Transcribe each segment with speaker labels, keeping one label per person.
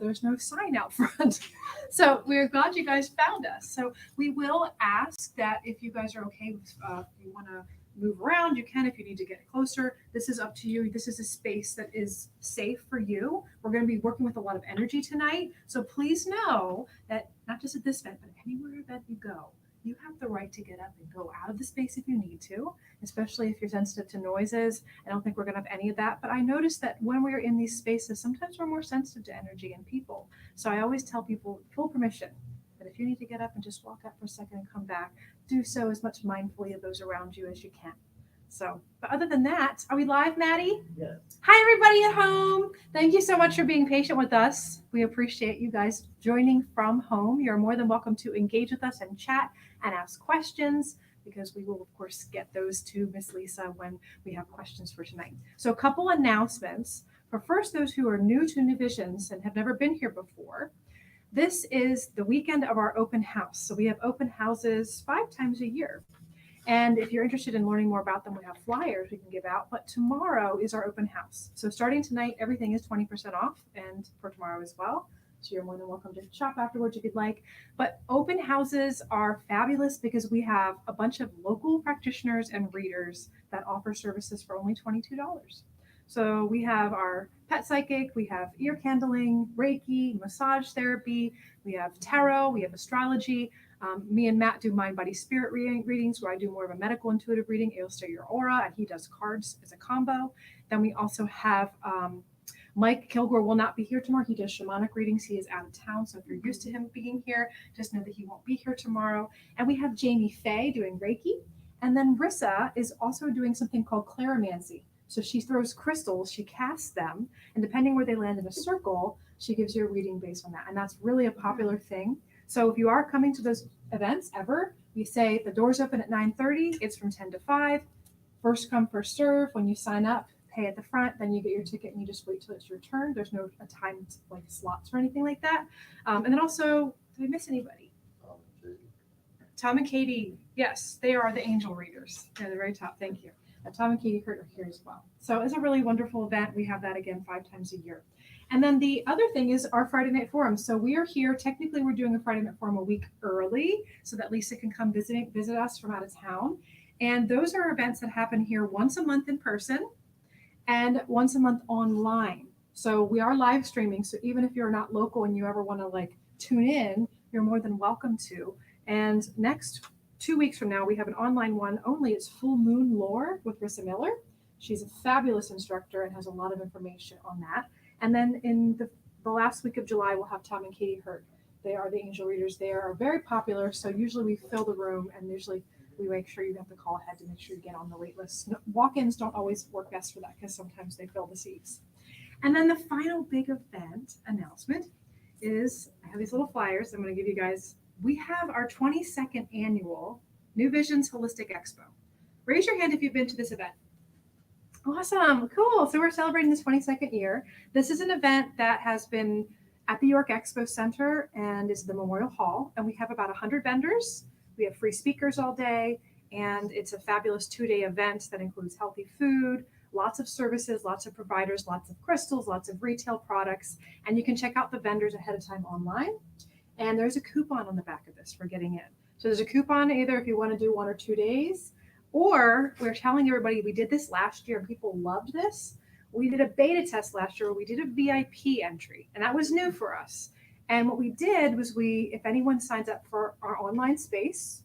Speaker 1: there's no sign out front. So we're glad you guys found us. So we will ask that if you guys are okay with, if you want to move around, you can. If you need to get closer, this is up to you. This is a space that is safe for you. We're going to be working with a lot of energy tonight. So please know that not just at this event, but anywhere that you go, you have the right to get up and go out of the space if you need to, especially if you're sensitive to noises. I don't think we're going to have any of that. But I noticed that when we're in these spaces, sometimes we're more sensitive to energy and people. So I always tell people full permission that if you need to get up and just walk out for a second and come back, do so as much mindfully of those around you as you can. So, but other than that, are we live, Maddie?
Speaker 2: Yes.
Speaker 1: Hi, everybody at home. Thank you so much for being patient with us. We appreciate you guys joining from home. You're more than welcome to engage with us and chat and ask questions, because we will, of course, get those to Miss Lisa when we have questions for tonight. So a couple announcements. For first, those who are new to New Visions and have never been here before, this is the weekend of our open house. So we have open houses 5 times a year. And if you're interested in learning more about them, we have flyers we can give out. But tomorrow is our open house. So starting tonight, everything is 20% off, and for tomorrow as well. So you're more than welcome to shop afterwards if you'd like. But open houses are fabulous because we have a bunch of local practitioners and readers that offer services for only $22. So we have our pet psychic, we have ear candling, Reiki, massage therapy, we have tarot, we have astrology. Me and Matt do mind, body, spirit readings, where I do more of a medical intuitive reading. It'll stay your aura, and he does cards as a combo. Then we also have Mike Kilgore will not be here tomorrow. He does shamanic readings. He is out of town, so if you're used to him being here, just know that he won't be here tomorrow. And we have Jamie Faye doing Reiki. And then Rissa is also doing something called clarimancy. So she throws crystals, she casts them, and depending where they land in a circle, she gives you a reading based on that. And that's really a popular thing. So if you are coming to those events ever, we say the doors open at 9:30. It's from 10 to 5. First come, first serve. When you sign up, pay at the front. Then you get your ticket and you just wait till it's your turn. There's no timed like slots or anything like that. And then also, did I miss anybody? Tom and Katie. Yes, they are the angel readers. They're the very top. Thank you. Tom and Katie Kurt are here as well. So it's a really wonderful event. We have that again 5 times a year. And then the other thing is our Friday night forum. So we are here. Technically, we're doing a Friday night forum a week early so that Lisa can come visit us from out of town. And those are events that happen here once a month in person and once a month online. So we are live streaming. So even if you're not local and you ever want to like tune in, you're more than welcome to. And next 2 weeks from now, we have an online one only. It's Full Moon Lore with Rissa Miller. She's a fabulous instructor and has a lot of information on that. And then in the last week of July, we'll have Tom and Katie Hurt. They are the angel readers. They are very popular. So usually we fill the room, and usually we make sure you have to call ahead to make sure you get on the wait list. Walk-ins don't always work best for that because sometimes they fill the seats. And then the final big event announcement is, I have these little flyers I'm going to give you guys. We have our 22nd annual New Visions Holistic Expo. Raise your hand if you've been to this event. Awesome. Cool. So we're celebrating this 22nd year. This is an event that has been at the York Expo Center and is the Memorial Hall. And we have about 100 vendors. We have free speakers all day. And it's a fabulous 2-day event that includes healthy food, lots of services, lots of providers, lots of crystals, lots of retail products. And you can check out the vendors ahead of time online. And there's a coupon on the back of this for getting in. So there's a coupon either if you want to do 1 or 2 days. Or we're telling everybody, we did this last year and people loved this. We did a beta test last year where we did a VIP entry, and that was new for us. And what we did was if anyone signs up for our online space,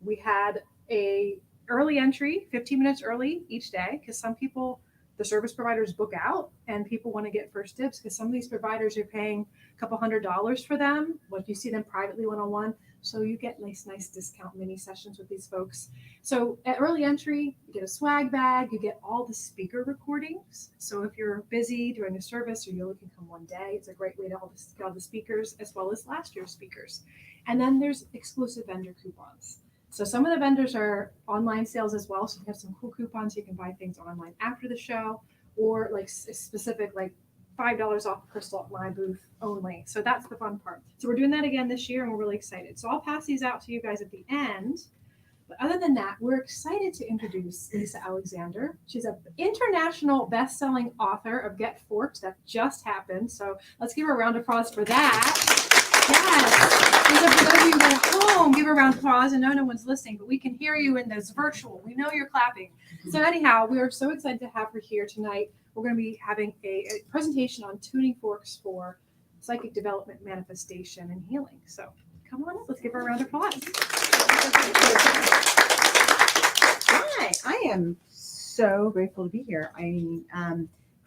Speaker 1: we had a early entry, 15 minutes early each day, because some people, the service providers book out and people want to get first dibs because some of these providers are paying a couple $100s for them. Like you see them privately one-on-one. So you get nice discount mini sessions with these folks. So at early entry, you get a swag bag, you get all the speaker recordings. So if you're busy during a service or you only can come one day, it's a great way to get all the speakers as well as last year's speakers. And then there's exclusive vendor coupons. So some of the vendors are online sales as well. So we have some cool coupons. You can buy things online after the show, or like specific, like $5 off crystal at my booth only. So that's the fun part. So we're doing that again this year and we're really excited. So I'll pass these out to you guys at the end. But other than that, we're excited to introduce Lisa Alexander. She's an international best-selling author of Get Forked that just happened. So let's give her a round of applause for that. Yes. And so for those of you at home, give her a round of applause. I know no one's listening, but we can hear you in this virtual. We know you're clapping. So anyhow, we are so excited to have her here tonight. We're going to be having a presentation on tuning forks for psychic development, manifestation, and healing. So come on up. Let's give her a round of applause.
Speaker 2: Hi, I am so grateful to be here. I mean,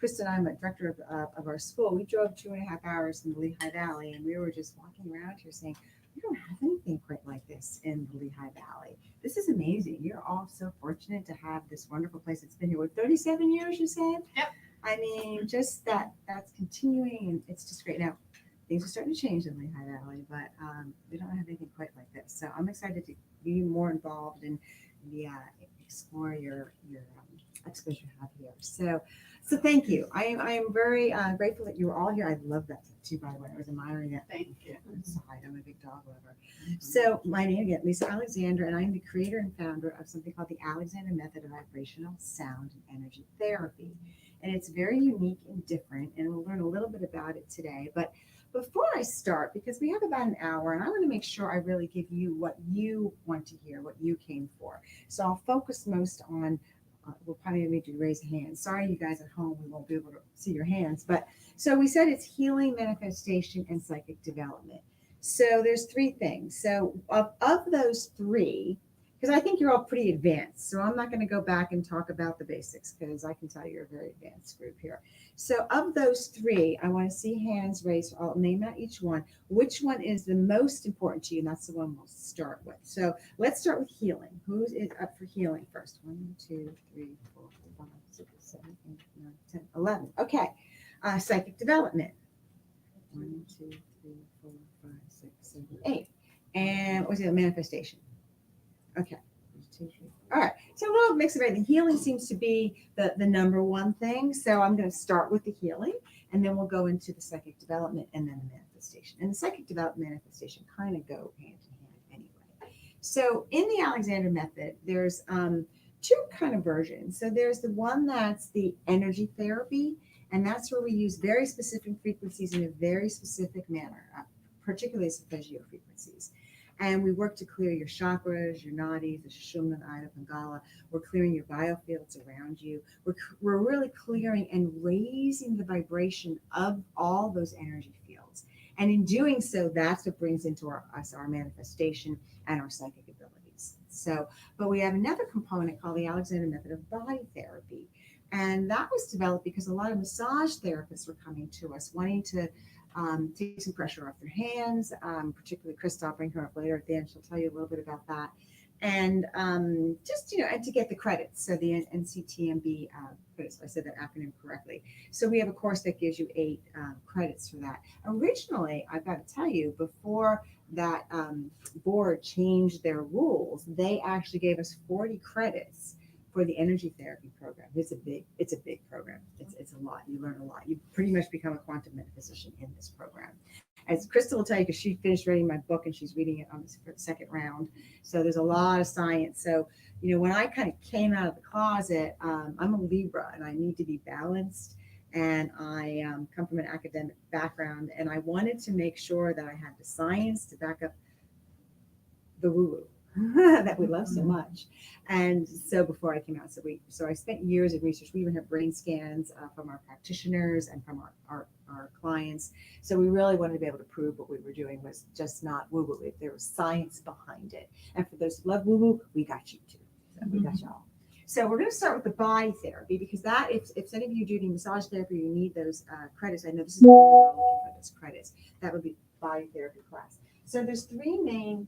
Speaker 2: Krista and I, I'm a director of our school. We drove 2.5 hours in the Lehigh Valley, and we were just walking around here saying, we don't have anything quite like this in the Lehigh Valley. This is amazing. You're all so fortunate to have this wonderful place. It's been here, what, 37 years, you said?
Speaker 1: Yep.
Speaker 2: I mean, just that's continuing, and it's just great. Now, things are starting to change in Lehigh Valley, but we don't have anything quite like this. So I'm excited to be more involved and explore your exhibition you have here. So thank you. I am very grateful that you were all here. I love that too, by the way. I was admiring it.
Speaker 3: Thank you.
Speaker 2: I'm a big dog lover. So my name again, Lisa Alexander, and I'm the creator and founder of something called the Alexander Method of Vibrational Sound and Energy Therapy. And it's very unique and different, and we'll learn a little bit about it today. But before I start, because we have about an hour, and I want to make sure I really give you what you want to hear, what you came for. So I'll focus most on, we'll probably need to raise a hand. Sorry, you guys at home, we won't be able to see your hands. But so we said it's healing, manifestation, and psychic development. So there's 3 things. So of those 3, because I think you're all pretty advanced. So I'm not going to go back and talk about the basics, because I can tell you're a very advanced group here. So of those 3, I want to see hands raised. I'll name out each one. Which one is the most important to you? And that's the one we'll start with. So let's start with healing. Who is up for healing first? 1, 2, 3, 4, 5, 6, 7, 8, 9, 10, 11. Okay. Psychic development. 1, 2, 3, 4, 5, 6, 7, 8. And what was it? Manifestation. Okay. 2, 3. All right. So a little mix of everything. Healing seems to be the number one thing. So I'm going to start with the healing, and then we'll go into the psychic development and then the manifestation. And the psychic development manifestation kind of go hand in hand anyway. So in the Alexander Method, there's 2 kind of versions. So there's the one that's the energy therapy, and that's where we use very specific frequencies in a very specific manner, particularly solfeggio frequencies. And we work to clear your chakras, your nadis, the Sushumna, Ida, Pingala. We're clearing your biofields around you. We're really clearing and raising the vibration of all those energy fields. And in doing so, that's what brings into our manifestation and our psychic abilities. So, but we have another component called the Alexander Method of Body Therapy. And that was developed because a lot of massage therapists were coming to us wanting to take some pressure off their hands, particularly Krista. I'll bring her up later at the end. She'll tell you a little bit about that. And just, and to get the credits. So the NCTMB credits, if I said that acronym correctly. So we have a course that gives you 8 credits for that. Originally, I've got to tell you, before that board changed their rules, they actually gave us 40 credits for the energy therapy program. It's a big program. It's a lot. You learn a lot. You pretty much become a quantum metaphysician in this program. As Krista will tell you, because she finished reading my book and she's reading it on the second round. So there's a lot of science. So, when I kind of came out of the closet, I'm a Libra and I need to be balanced. And I come from an academic background, and I wanted to make sure that I had the science to back up the woo-woo that we love so much. And so before I came out, so I spent years of research. We even have brain scans from our practitioners and from our clients. So we really wanted to be able to prove what we were doing was just not woo-woo. If there was science behind it. And for those who love woo-woo, we got you too. So we got y'all. So we're going to start with the body therapy, because that, if any of you do any massage therapy, you need those credits. I know this is looking for those credits. That would be body therapy class. So there's 3 main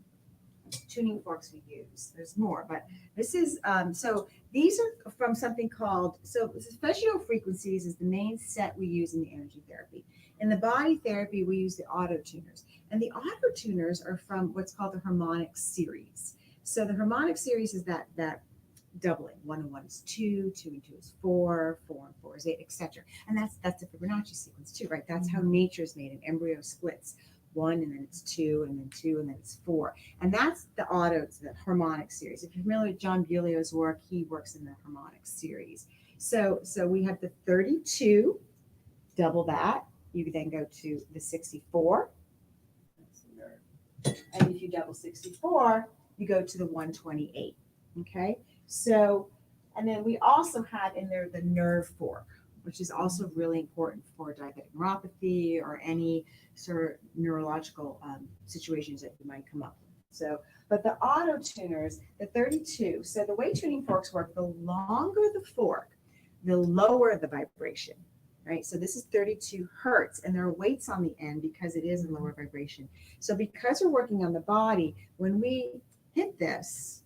Speaker 2: tuning forks we use. There's more, but this is so these are from something called, so solfeggio frequencies is the main set we use in the energy therapy. In the body therapy, we use the auto tuners, and the auto tuners are from what's called the harmonic series. So the harmonic series is that doubling. 1 and 1 is 2, 2 and 2 is 4, 4 and 4 is 8, etc. And that's the Fibonacci sequence too, right? That's how nature is made. An embryo splits 1, and then it's 2, and then 2, and then it's 4. And that's the harmonic series. If you're familiar with John Bulio's work, he works in the harmonic series. So we have the 32, double that. You then go to the 64. And if you double 64, you go to the 128. Okay. So, and then we also have in there the nerve fork, which is also really important for diabetic neuropathy or any sort of neurological situations that you might come up with. So, but the auto tuners, the 32, so the way tuning forks work, the longer the fork, the lower the vibration, right? So this is 32 hertz, and there are weights on the end because it is a lower vibration. So because we're working on the body, when we hit this,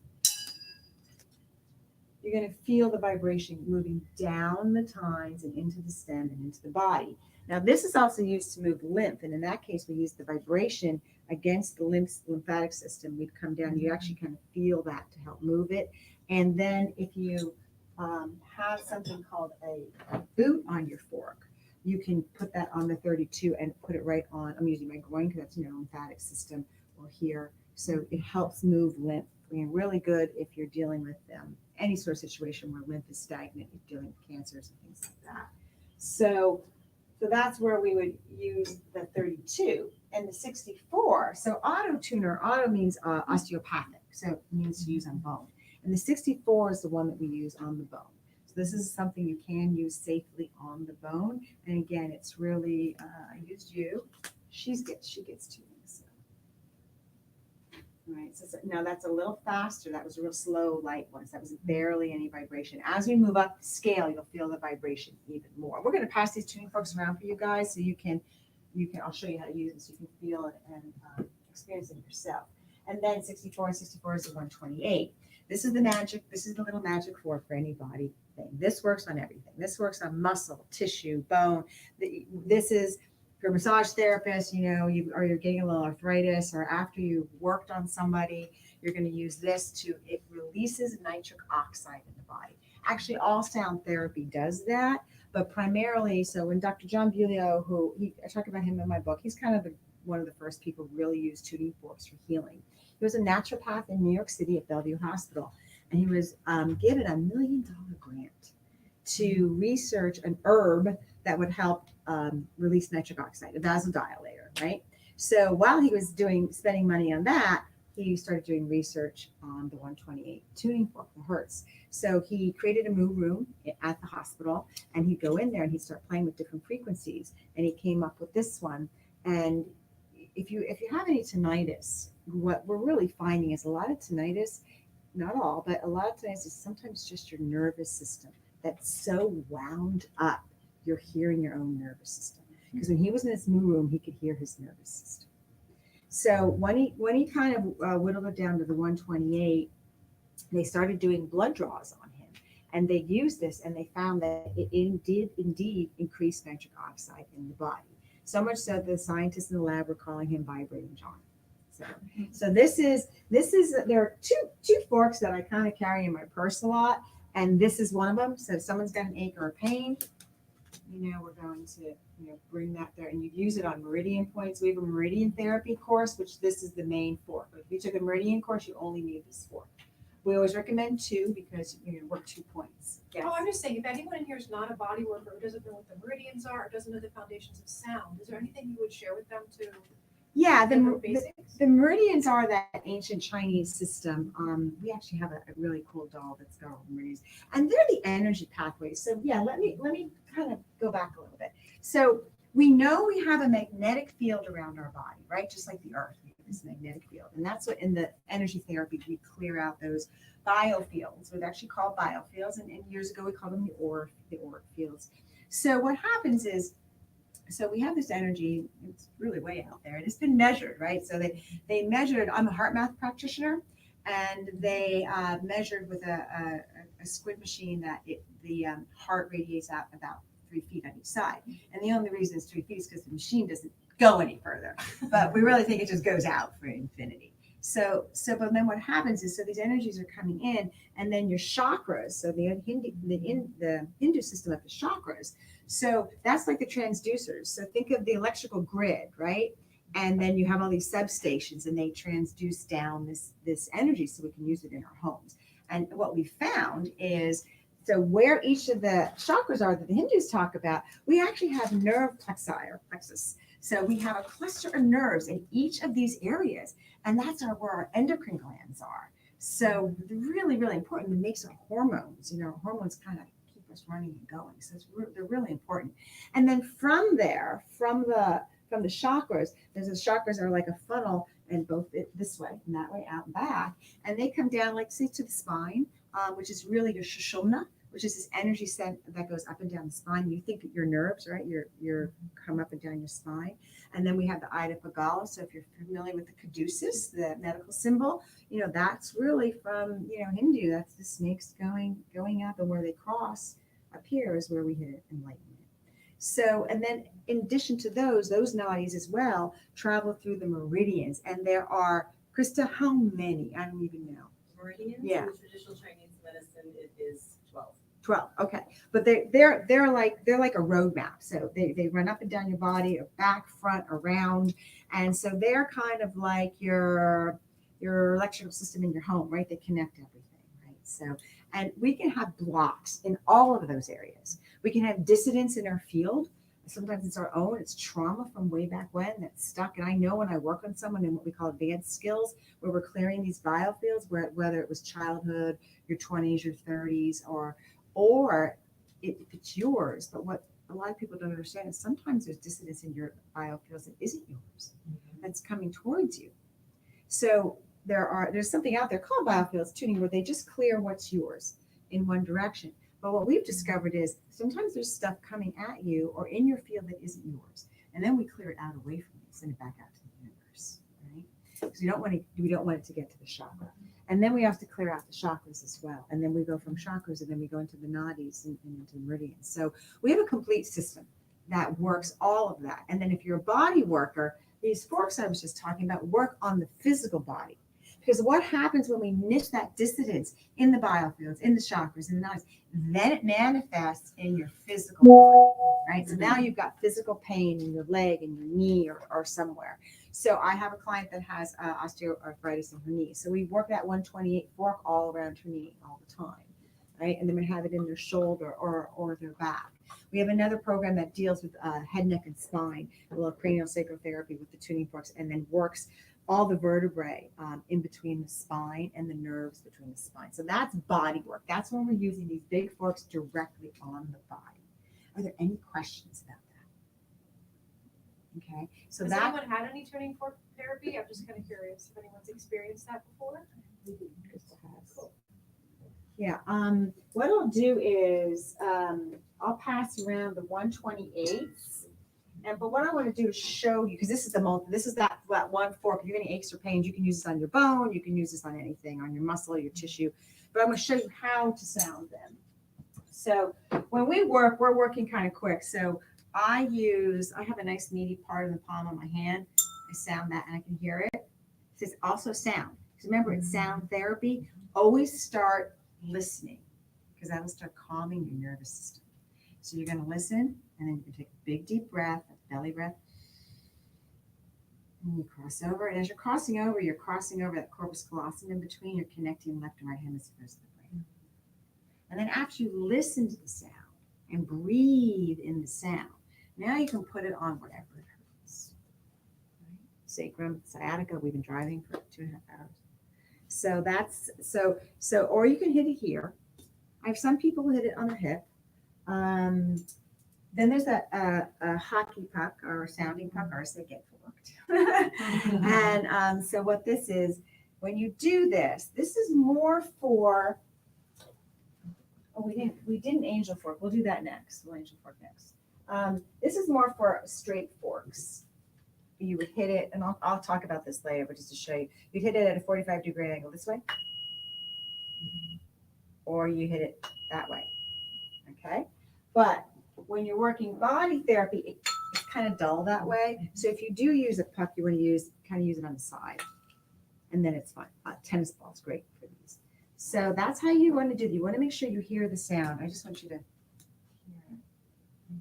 Speaker 2: you're going to feel the vibration moving down the tines and into the stem and into the body. Now, this is also used to move lymph, and in that case, we use the vibration against the lymphatic system. We'd come down. You actually kind of feel that to help move it. And then if you have something called a boot on your fork, you can put that on the 32 and put it right on. I'm using my groin because that's in your lymphatic system or here. So it helps move lymph. Really good if you're dealing with any sort of situation where lymph is stagnant, if you're dealing with cancers and things like that. So that's where we would use the 32 and the 64. So auto tuner, auto means osteopathic, so it means to use on bone. And the 64 is the one that we use on the bone. So this is something you can use safely on the bone. And again, it's really, I used you. She gets tunings. Right. So now that's a little faster. That was a real slow, light one. So that was barely any vibration. As we move up the scale, you'll feel the vibration even more. We're going to pass these tuning forks around for you guys so you can, I'll show you how to use it so you can feel it and experience it yourself. And then 64 is the 128. This is the little magic fork for any body thing. This works on everything. This works on muscle, tissue, bone. This is if you're a massage therapist, or you're getting a little arthritis, or after you've worked on somebody, you're going to use this it releases nitric oxide in the body. Actually, all sound therapy does that, but primarily, so when Dr. John Bulio, I talk about him in my book, he's kind of one of the first people who really used tuning forks for healing. He was a naturopath in New York City at Bellevue Hospital, and he was given a $1 million grant to research an herb that would help release nitric oxide, a vasodilator, right? So while he was spending money on that, he started doing research on the 128 tuning fork, the hertz. So he created a moo room at the hospital, and he'd go in there and he'd start playing with different frequencies, and he came up with this one. And if you have any tinnitus, what we're really finding is a lot of tinnitus, not all, but a lot of tinnitus is sometimes just your nervous system that's so wound up. You're hearing your own nervous system. Because when he was in this moo room, he could hear his nervous system. So when he kind of whittled it down to the 128, they started doing blood draws on him. And they used this, and they found that it did indeed increase nitric oxide in the body. So much so that the scientists in the lab were calling him Vibrating John. So this is there are two forks that I kind of carry in my purse a lot, and this is one of them. So if someone's got an ache or a pain, we're going to bring that there, and you use it on meridian points. We have a meridian therapy course, which this is the main fork. But if you took a meridian course, you only need this fork. We always recommend 2 because you're going to work 2 points. Yes.
Speaker 1: Oh, I'm just saying, if anyone in here is not a body worker or doesn't know what the meridians are or doesn't know the foundations of sound, is there anything you would share with them to?
Speaker 2: Yeah, the
Speaker 1: meridians
Speaker 2: are that ancient Chinese system. We actually have a really cool doll that's got all the meridians, and they're the energy pathways. So yeah, let me kind of go back a little bit. So we know we have a magnetic field around our body, right? Just like the earth, we have this magnetic field, and that's what in the energy therapy we clear out those biofields. They're actually called biofields, and years ago we called them the auric fields. So what happens is, so we have this energy, it's really way out there, and it's been measured, right? So they measured, I'm a heart math practitioner, and they measured with a squid machine that the heart radiates out about 3 feet on each side. And the only reason it's 3 feet is because the machine doesn't go any further, but we really think it just goes out for infinity. But then what happens is, so these energies are coming in, and then your chakras, so the Hindu system of the chakras, so that's like the transducers. So think of the electrical grid, right? And then you have all these substations, and they transduce down this energy so we can use it in our homes. And what we found is, so where each of the chakras are that the Hindus talk about, we actually have nerve plexi or plexus. So we have a cluster of nerves in each of these areas, and that's where our endocrine glands are. So they're really, really important. It makes our hormones, hormones kind of keep us running and going. So they're really important. And then from there, from the chakras, the chakras are like a funnel, and both this way and that way, out and back, and they come down, like, say, to the spine, which is really your Sushumna, which is this energy set that goes up and down the spine. You think your nerves, right? You're come up and down your spine. And then we have the Ida Pagala. So if you're familiar with the caduceus, the medical symbol, that's really from, Hindu. That's the snakes going up, and where they cross up here is where we hit enlightenment. So, and then in addition to those nadis as well travel through the meridians. And there are, Krista, how many? I don't even know.
Speaker 3: Meridians?
Speaker 2: Yeah.
Speaker 3: In traditional Chinese medicine, it is 12.
Speaker 2: 12. Okay. But they're like a roadmap. So they run up and down your body, or back, front, around. And so they're kind of like your electrical system in your home, right? They connect everything, right? So, and we can have blocks in all of those areas. We can have dissidence in our field. Sometimes it's our own, it's trauma from way back when that's stuck. And I know when I work on someone in what we call advanced skills, where we're clearing these biofields, whether it was childhood, your 20s, your 30s, or if it's yours. But what a lot of people don't understand is sometimes there's dissidence in your biofields that isn't yours, that's coming towards you. So there's something out there called biofields tuning, where they just clear what's yours in one direction. But what we've discovered is sometimes there's stuff coming at you or in your field that isn't yours. And then we clear it out away from you, send it back out to the universe, right? Because we don't want it to get to the chakra. And then we have to clear out the chakras as well. And then we go from chakras, and then we go into the nadis and into meridians. So we have a complete system that works all of that. And then if you're a body worker, these forks I was just talking about work on the physical body. Because what happens when we miss that dissidence in the biofields, in the chakras, in the nadis, then it manifests in your physical body, right? So now you've got physical pain in your leg and your knee or somewhere. So I have a client that has osteoarthritis in her knee. So we work that 128 fork all around her knee all the time, right? And then we have it in their shoulder or their back. We have another program that deals with head, neck, and spine, a little cranial sacral therapy with the tuning forks, and then works all the vertebrae in between the spine and the nerves between the spine. So that's body work. That's when we're using these big forks directly on the body. Are there any questions about that? Okay. So
Speaker 1: Has anyone had any tuning fork therapy? I'm just kind of curious if anyone's experienced that before.
Speaker 2: Yeah. What I'll do is I'll pass around the 128s. But what I want to do is show you, because this is that one fork. If you have any aches or pains, you can use this on your bone, you can use this on anything, on your muscle, your tissue. But I'm going to show you how to sound them. So when we work, we're working kind of quick. So I have a nice meaty part in the palm of my hand. I sound that and I can hear it. It says also sound. Because remember, it's sound therapy. Always start listening, because that will start calming your nervous system. So you're going to listen, and then you can take a big deep breath, a belly breath. And you cross over. And as you're crossing over that corpus callosum in between. You're connecting left and right hemispheres of the brain. And then after you listen to the sound and breathe in the sound, now you can put it on wherever it hurts. Right? Sacrum, sciatica, we've been driving for 2.5 hours. So that's, or you can hit it here. I have some people who hit it on the hip. Then there's a hockey puck or a sounding puck, or they get forked. And so what this is, when you do this is more for, we didn't angel fork. We'll do that next. We'll angel fork next. This is more for straight forks. You would hit it, and I'll talk about this later, but just to show you, you'd hit it at a 45-degree angle this way, or you hit it that way. Okay, but when you're working body therapy, it's kind of dull that way. So if you do use a puck, you want to use it on the side, and then it's fine. Tennis ball's great for these. So that's how you want to do it. You want to make sure you hear the sound. I just want you to hear it.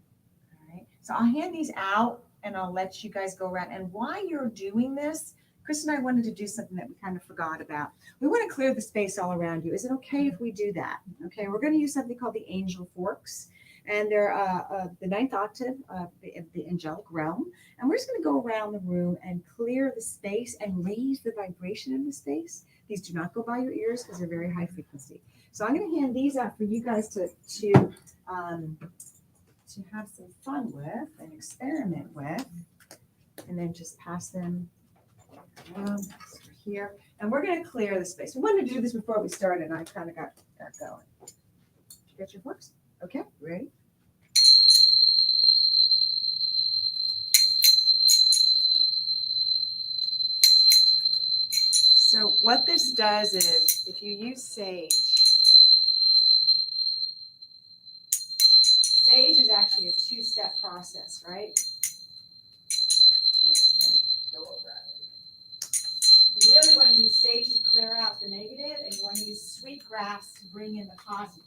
Speaker 2: All right. So I'll hand these out, and I'll let you guys go around. And while you're doing this, Chris and I wanted to do something that we kind of forgot about. We want to clear the space all around you. Is it okay if we do that? Okay, we're going to use something called the angel forks. And they're the ninth octave of the angelic realm. And we're just going to go around the room and clear the space and raise the vibration in the space. These do not go by your ears because they're very high frequency. So I'm going to hand these out for you guys to have some fun with and experiment with, and then just pass them around here. And we're going to clear the space. We wanted to do this before we started, and I kind of got going. Did you get your books? Okay, ready? So what this does is, if you use sage, sage is actually a two-step process, right? Go over it. You really want to use sage to clear out the negative, and you want to use sweetgrass to bring in the positive.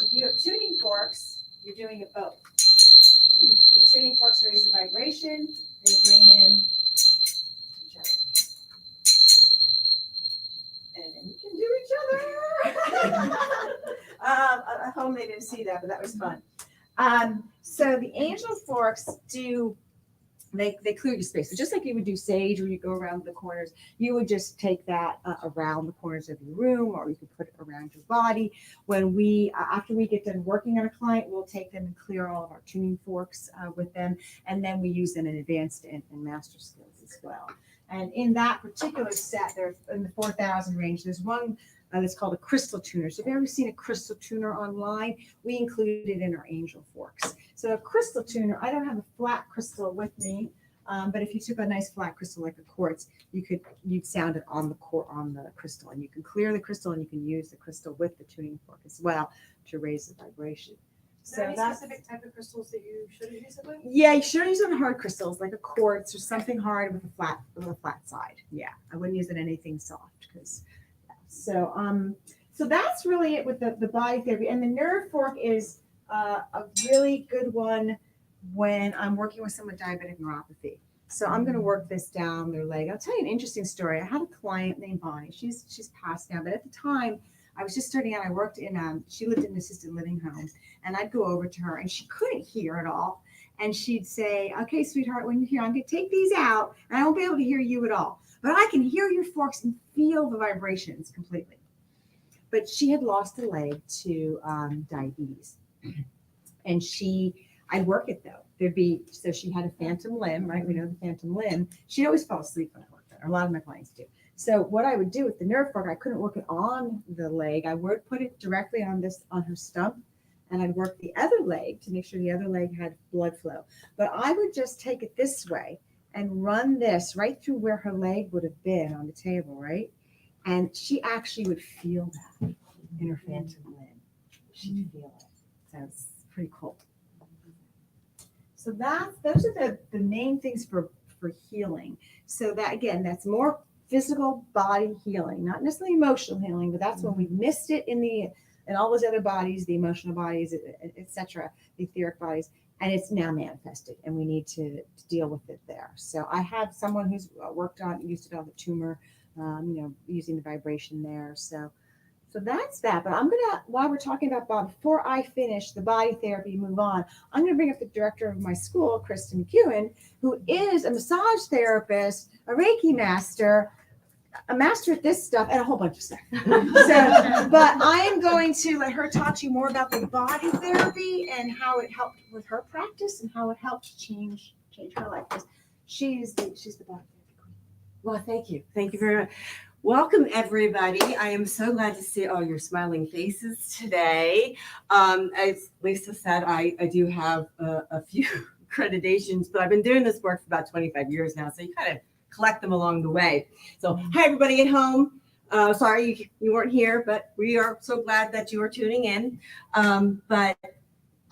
Speaker 2: If you have tuning forks, you're doing it both. The tuning forks raise the vibration, they bring in each other. And then you can do each other. At home they didn't see that, but that was fun. So the angel forks they clear your space. So just like you would do sage where you go around the corners, you would just take that around the corners of your room, or you could put it around your body. When after we get done working on a client, we'll take them and clear all of our tuning forks with them. And then we use them in advanced and master skills as well. And in that particular set, there's in the 4,000 range, there's one that's called a crystal tuner. So if you've ever seen a crystal tuner online, we include it in our angel forks. So a crystal tuner, I don't have a flat crystal with me, but if you took a nice flat crystal like a quartz, you'd sound it on the crystal, and you can clear the crystal, and you can use the crystal with the tuning fork as well to raise the vibration.
Speaker 1: Is there any specific type of crystals that you shouldn't use it with?
Speaker 2: Yeah, you shouldn't use it on hard crystals like a quartz or something hard with a flat side. Yeah, I wouldn't use it on anything soft because. So that's really it with the body therapy. And the nerve fork is a really good one when I'm working with someone with diabetic neuropathy. So I'm going to work this down their leg. I'll tell you an interesting story. I had a client named Bonnie. She's passed now, but at the time I was just starting out. I worked she lived in an assisted living home, and I'd go over to her, and she couldn't hear at all. And she'd say, "Okay, sweetheart, when you're here, I'm going to take these out, and I won't be able to hear you at all. But I can hear your forks and feel the vibrations completely." But she had lost a leg to diabetes. And I'd work it though. So she had a phantom limb, right? We know the phantom limb. She'd always fall asleep when I worked there. A lot of my clients do. So what I would do with the nerve fork, I couldn't work it on the leg. I would put it directly on her stump, and I'd work the other leg to make sure the other leg had blood flow. But I would just take it this way and run this right through where her leg would have been on the table, right? And she actually would feel that in her phantom limb. She'd feel it. So it's pretty cool. So those are the main things for healing. So that, again, that's more physical body healing, not necessarily emotional healing, but that's when we missed it in all those other bodies, the emotional bodies, etc., the etheric bodies. And it's now manifested, and we need to deal with it there. So I have someone who's used it on the tumor, using the vibration there. So that's that. But I'm gonna, while we're talking about before I finish the body therapy, move on, I'm gonna bring up the director of my school, Kristen McEwen, who is a massage therapist, a Reiki master, a master at this stuff, and a whole bunch of stuff. But I am going to let her talk to you more about the body therapy and how it helped with her practice and how it helped change her life. Because she's the body therapy queen.
Speaker 4: Well, thank you. Thank you very much. Welcome, everybody. I am so glad to see all your smiling faces today. As Lisa said, I do have a few accreditations, but I've been doing this work for about 25 years now, so you kind of collect them along the way. So, hi, everybody at home. Sorry you weren't here, but we are so glad that you are tuning in. But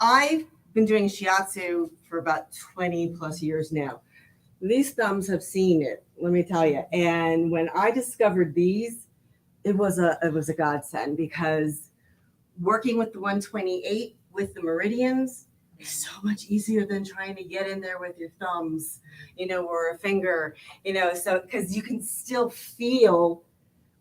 Speaker 4: I've been doing shiatsu for about 20 plus years now. These thumbs have seen it, let me tell you. And when I discovered these, it was a godsend, because working with the 128 with the meridians is so much easier than trying to get in there with your thumbs, or a finger, so because you can still feel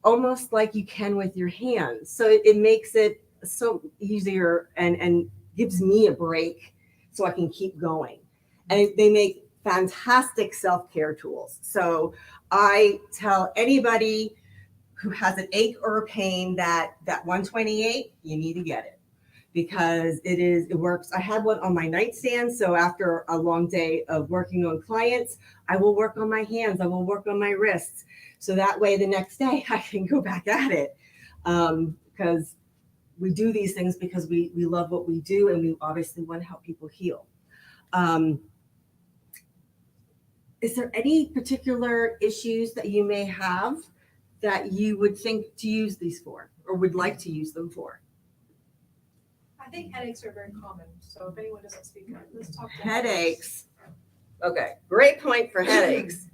Speaker 4: almost like you can with your hands. So it makes it so easier and gives me a break so I can keep going. And they make fantastic self-care tools. So I tell anybody who has an ache or a pain that 128, you need to get it because it works. I had one on my nightstand. So after a long day of working on clients, I will work on my hands. I will work on my wrists. So that way the next day I can go back at it. Because we do these things because we love what we do and we obviously want to help people heal. Is there any particular issues that you may have that you would think to use these for or would like to use them for?
Speaker 1: I think headaches are very common. So if anyone doesn't speak up, let's talk about
Speaker 4: Headaches. Okay, great point for headaches.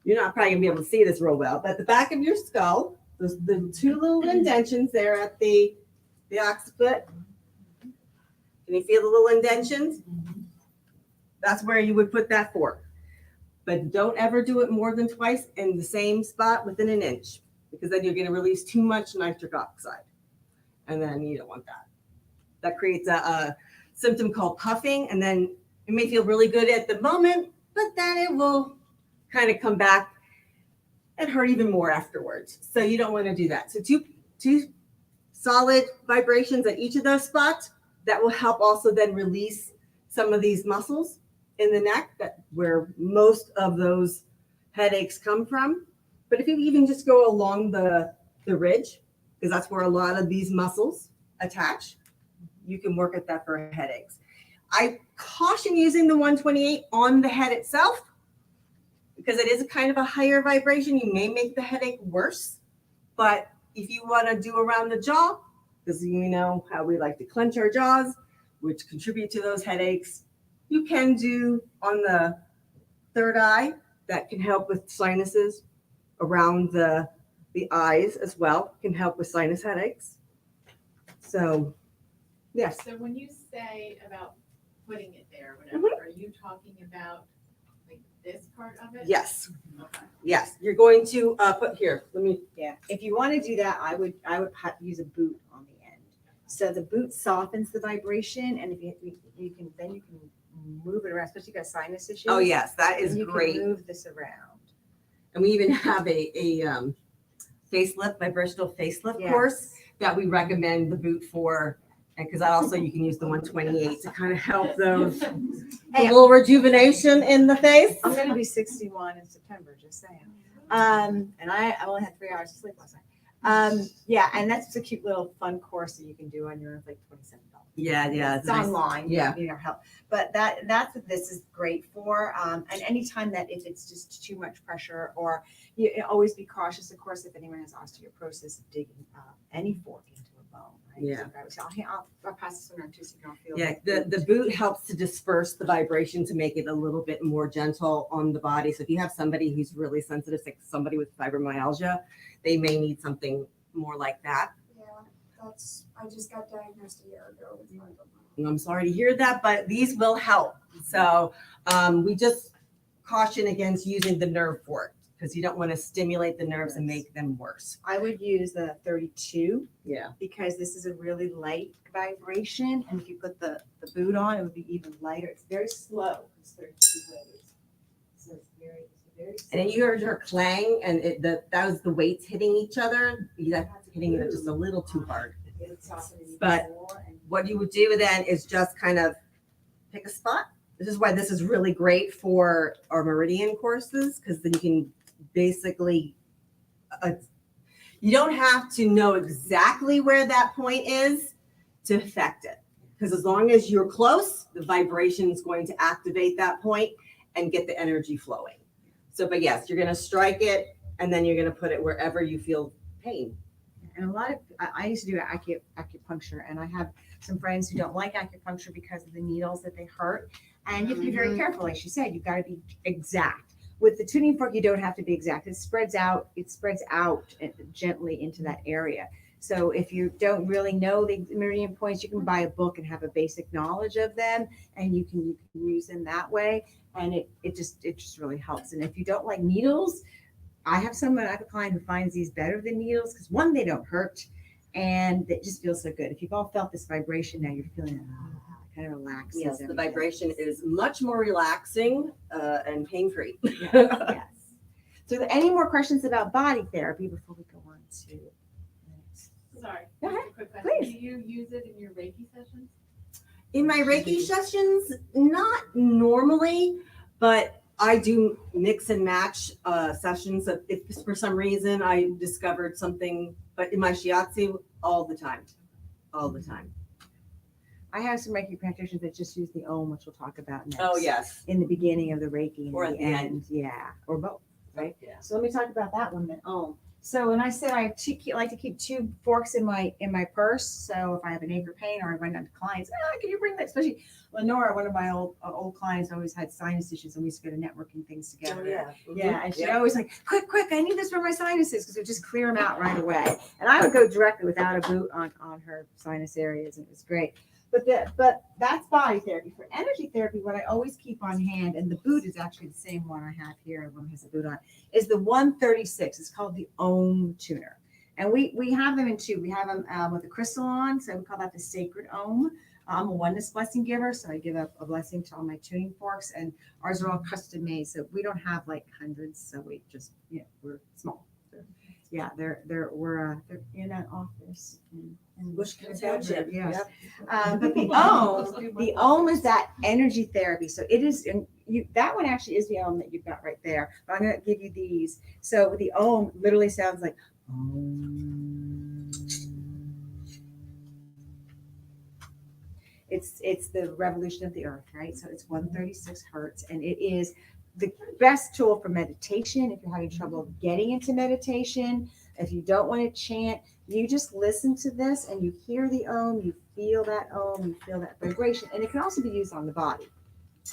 Speaker 4: You're not probably gonna be able to see this real well, but the back of your skull, the two little indentions there at the occiput. Can you feel the little indentions? That's where you would put that fork. But don't ever do it more than twice in the same spot within an inch, because then you're going to release too much nitric oxide. And then you don't want that. That creates a symptom called puffing. And then it may feel really good at the moment, but then it will kind of come back and hurt even more afterwards. So you don't want to do that. So two solid vibrations at each of those spots that will help also then release some of these muscles in the neck, that where most of those headaches come from. But if you even just go along the ridge, because that's where a lot of these muscles attach, you can work at that for headaches. I caution using the 128 on the head itself because it is a kind of a higher vibration. You may make the headache worse, but if you want to do around the jaw, because you know how we like to clench our jaws, which contribute to those headaches, you can do on the third eye. That can help with sinuses around the eyes as well, can help with sinus headaches. So, yes.
Speaker 5: So when you say about putting it there, whatever, are you talking about like this part of it?
Speaker 4: Yes.
Speaker 5: Okay.
Speaker 4: Yes. You're going to put here. Let me.
Speaker 2: Yeah, if you want to do that, I would use a boot on the end. So the boot softens the vibration, and if you can move it around, especially if you got sinus issues.
Speaker 4: Oh yes, that is
Speaker 2: then you
Speaker 4: great.
Speaker 2: can move this around.
Speaker 4: And we even have a facelift, vibrational facelift
Speaker 2: Yes.
Speaker 4: course that we recommend the boot for. And because also you can use the 128 to kind of help those a
Speaker 2: Hey,
Speaker 4: little rejuvenation in the face.
Speaker 2: I'm going to be 61 in September, just saying. And I only had 3 hours of sleep last night. Yeah, and that's a cute little fun course that you can do on your own, like $27.
Speaker 4: Yeah.
Speaker 2: It's online.
Speaker 4: Yeah.
Speaker 2: You know, help. But that's what this is great for. And anytime that if it's just too much pressure, or you always be cautious, of course, if anyone has osteoporosis, digging any fork into a bone. Right?
Speaker 4: Yeah.
Speaker 2: So I'll pass this one around too, so you don't feel.
Speaker 4: Yeah, the boot helps to disperse the vibration to make it a little bit more gentle on the body. So if you have somebody who's really sensitive, like somebody with fibromyalgia, they may need something more like that.
Speaker 6: Yeah, I just got diagnosed a year ago with fibromyalgia.
Speaker 4: And I'm sorry to hear that, but these will help. So we just caution against using the nerve fork because you don't want to stimulate the nerves and make them worse.
Speaker 2: I would use the 32
Speaker 4: Yeah.
Speaker 2: because this is a really light vibration, and if you put the boot on, it would be even lighter. It's very slow. It's 32 waves, so it's very
Speaker 4: And then you heard her clang, and that was the weights hitting each other. That's hitting it just a little too hard. But what you would do then is just kind of pick a spot. This is why this is really great for our meridian courses, because then you can basically, you don't have to know exactly where that point is to affect it. Because as long as you're close, the vibration is going to activate that point and get the energy flowing. So, but yes, you're going to strike it, and then you're going to put it wherever you feel pain.
Speaker 2: And a lot of, I used to do acupuncture, and I have some friends who don't like acupuncture because of the needles that they hurt. And you have to be very careful. Like she said, you've got to be exact. With the tuning fork, you don't have to be exact. It spreads out gently into that area. So if you don't really know the meridian points, you can buy a book and have a basic knowledge of them, and you can use them that way. And it just really helps. And if you don't like needles, I have a client who finds these better than needles because one, they don't hurt, and it just feels so good. If you've all felt this vibration now, you're feeling it kind of relaxes.
Speaker 4: Yes, the
Speaker 2: everything.
Speaker 4: vibration is much more relaxing and pain-free.
Speaker 2: Yes, yes. So, are there any more questions about body therapy before we go on to?
Speaker 5: Sorry.
Speaker 2: Go ahead,
Speaker 5: just a quick question.
Speaker 2: please.
Speaker 5: Do you use it in your Reiki sessions?
Speaker 4: In my Reiki sessions, not normally, but I do mix and match sessions. If for some reason I discovered something, but in my shiatsu, all the time.
Speaker 2: I have some Reiki practitioners that just use the Om, which we'll talk about next.
Speaker 4: Oh, yes.
Speaker 2: In the beginning of the Reiki and
Speaker 4: Or at
Speaker 2: the
Speaker 4: the
Speaker 2: end.
Speaker 4: end.
Speaker 2: Yeah, or both, right?
Speaker 4: Yeah.
Speaker 2: So let me talk about that one then. Om. So when I said I like to keep 2 forks in my purse. So if I have an ache or pain, or I run down to clients, can you bring that? Especially Lenora, one of my old clients, always had sinus issues, and we used to go to networking things together.
Speaker 4: Oh, yeah.
Speaker 2: Yeah, and she
Speaker 4: Yeah.
Speaker 2: always like, quick, I need this for my sinuses, because it would just clear them out right away. And I would go directly without a boot on her sinus areas, and it was great. But that's body therapy. For energy therapy, what I always keep on hand, and the boot is actually the same one I have here, one has a boot on, is the 136. It's called the Om tuner. And we have them in 2. We have them with a crystal on, so we call that the sacred Om. I'm a oneness blessing giver, so I give a blessing to all my tuning forks, and ours are all custom made, so we don't have like hundreds, so we just, we're small. So, yeah, they're in that office. in
Speaker 4: Bushkill
Speaker 2: Denver,
Speaker 4: Township.
Speaker 2: yes.
Speaker 4: Yep.
Speaker 2: But the Om is that energy therapy. So it is, and that one actually is the Om that you've got right there. But I'm going to give you these. So the Om literally sounds like Om. It's the revolution of the earth, right? So it's 136 hertz, and it is the best tool for meditation. If you're having trouble getting into meditation, if you don't want to chant, you just listen to this and you hear the Om, you feel that Om, you feel that vibration, and it can also be used on the body.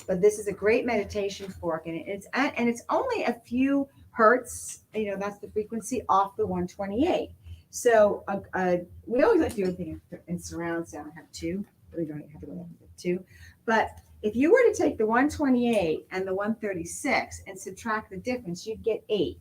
Speaker 2: But this is a great meditation fork, and it's only a few hertz. That's the frequency off the 128. So we always like to do everything in surround sound. I have 2. We don't even have to go up to 2. But if you were to take the 128 and the 136 and subtract the difference, you'd get 8.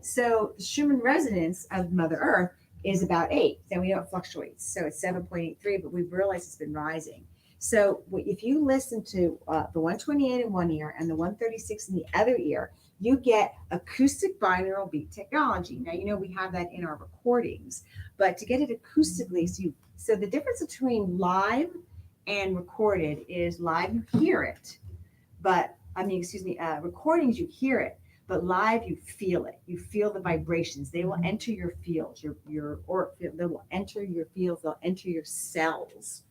Speaker 2: So the Schumann resonance of Mother Earth is about 8. Then we know it fluctuates. So it's 7.83, but we've realized it's been rising. So if you listen to the 128 in one ear and the 136 in the other ear, you get acoustic binaural beat technology. Now, we have that in our recordings, but to get it acoustically, so the difference between live and recorded is live, you hear it, recordings, you hear it, but live, you feel it. You feel the vibrations. They will enter your fields, they will enter your fields, they'll enter your cells.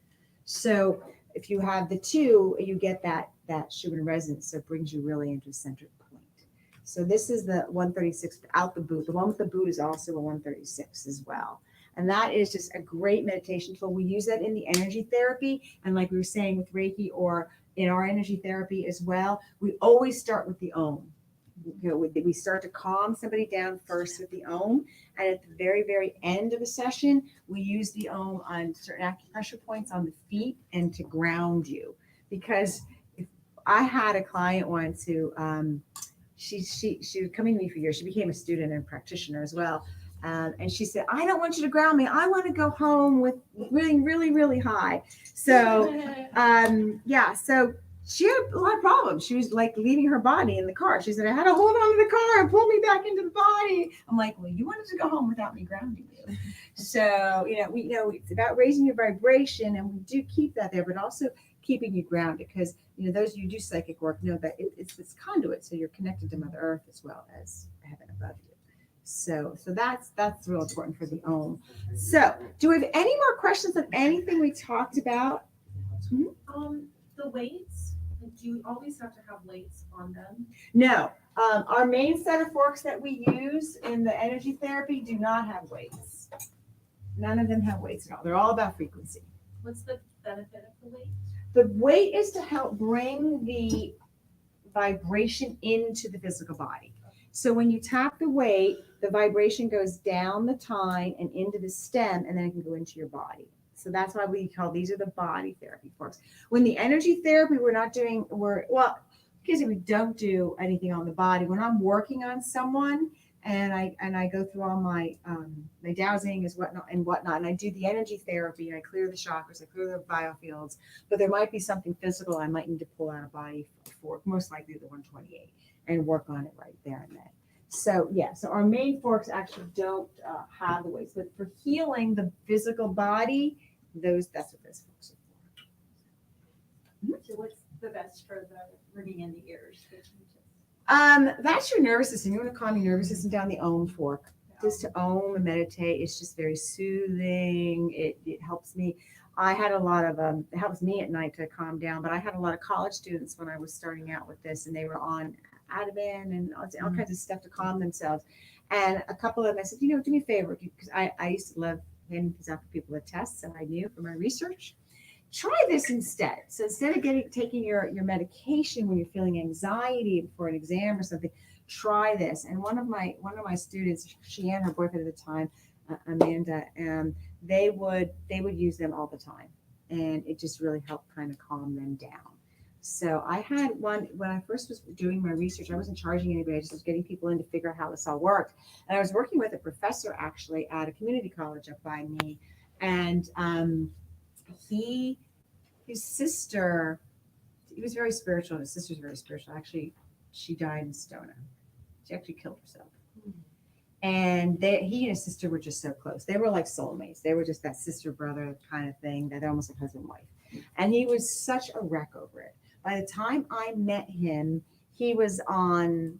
Speaker 2: So if you have the 2, you get that Schumann resonance, so it brings you really into a centered point. So this is the 136 without the boot. The one with the boot is also a 136 as well. And that is just a great meditation tool. We use that in the energy therapy. And like we were saying with Reiki, or in our energy therapy as well, we always start with the Om. We start to calm somebody down first with the Om. And at the very, very end of a session, we use the Om on certain acupressure points on the feet and to ground you. Because if I had a client once who, she was coming to me for years. She became a student and practitioner as well. And she said, I don't want you to ground me. I want to go home with really, really, really high. So, so she had a lot of problems. She was like leaving her body in the car. She said, I had to hold on to the car and pull me back into the body. I'm like, well, you wanted to go home without me grounding you. So, we know it's about raising your vibration, and we do keep that there, but also keeping you grounded, because, those who do psychic work know that it's conduit. So you're connected to Mother Earth as well as heaven above you. So that's real important for the Om. So do we have any more questions on anything we talked about?
Speaker 3: The weights, do you always have to have weights on them?
Speaker 2: No. Our main set of forks that we use in the energy therapy do not have weights. None of them have weights at all. They're all about frequency.
Speaker 3: What's the benefit of the weight?
Speaker 2: The weight is to help bring vibration into the physical body. So when you tap the weight, the vibration goes down the tine and into the stem, and then it can go into your body. So that's why we call these are the body therapy forks. When the energy therapy, because we don't do anything on the body. When I'm working on someone and I go through all my my dowsing is whatnot, and I do the energy therapy, and I clear the chakras, I clear the biofields, but there might be something physical I might need to pull out a body fork, most likely the 128, and work on it right there and then. So yeah, so our main forks actually don't have the weights, but for healing the physical body, that's what those forks are for.
Speaker 7: So what's the best for the ringing in the ears?
Speaker 2: That's your nervous system. You want to calm your nervous system down, the Om fork. Just to Om and meditate. It's just very soothing. It helps me. I had a lot of it helps me at night to calm down, but I had a lot of college students when I was starting out with this, and they were on Ativan and all kinds of stuff to calm themselves. And a couple of them, I said, do me a favor, because I used to love handing these out for people to test, so I knew from my research. Try this instead. So instead of taking your medication when you're feeling anxiety for an exam or something, try this. And one of my students, she and her boyfriend at the time, Amanda, they would use them all the time, and it just really helped kind of calm them down. So I had one when I first was doing my research. I wasn't charging anybody. I just was getting people in to figure out how this all worked. And I was working with a professor actually at a community college up by me, and his sister, he was very spiritual. His sister's very spiritual. Actually, she died in Stona. She actually killed herself. And he and his sister were just so close. They were like soulmates. They were just that sister brother kind of thing. That they're almost like husband and wife. And he was such a wreck over it. By the time I met him, he was on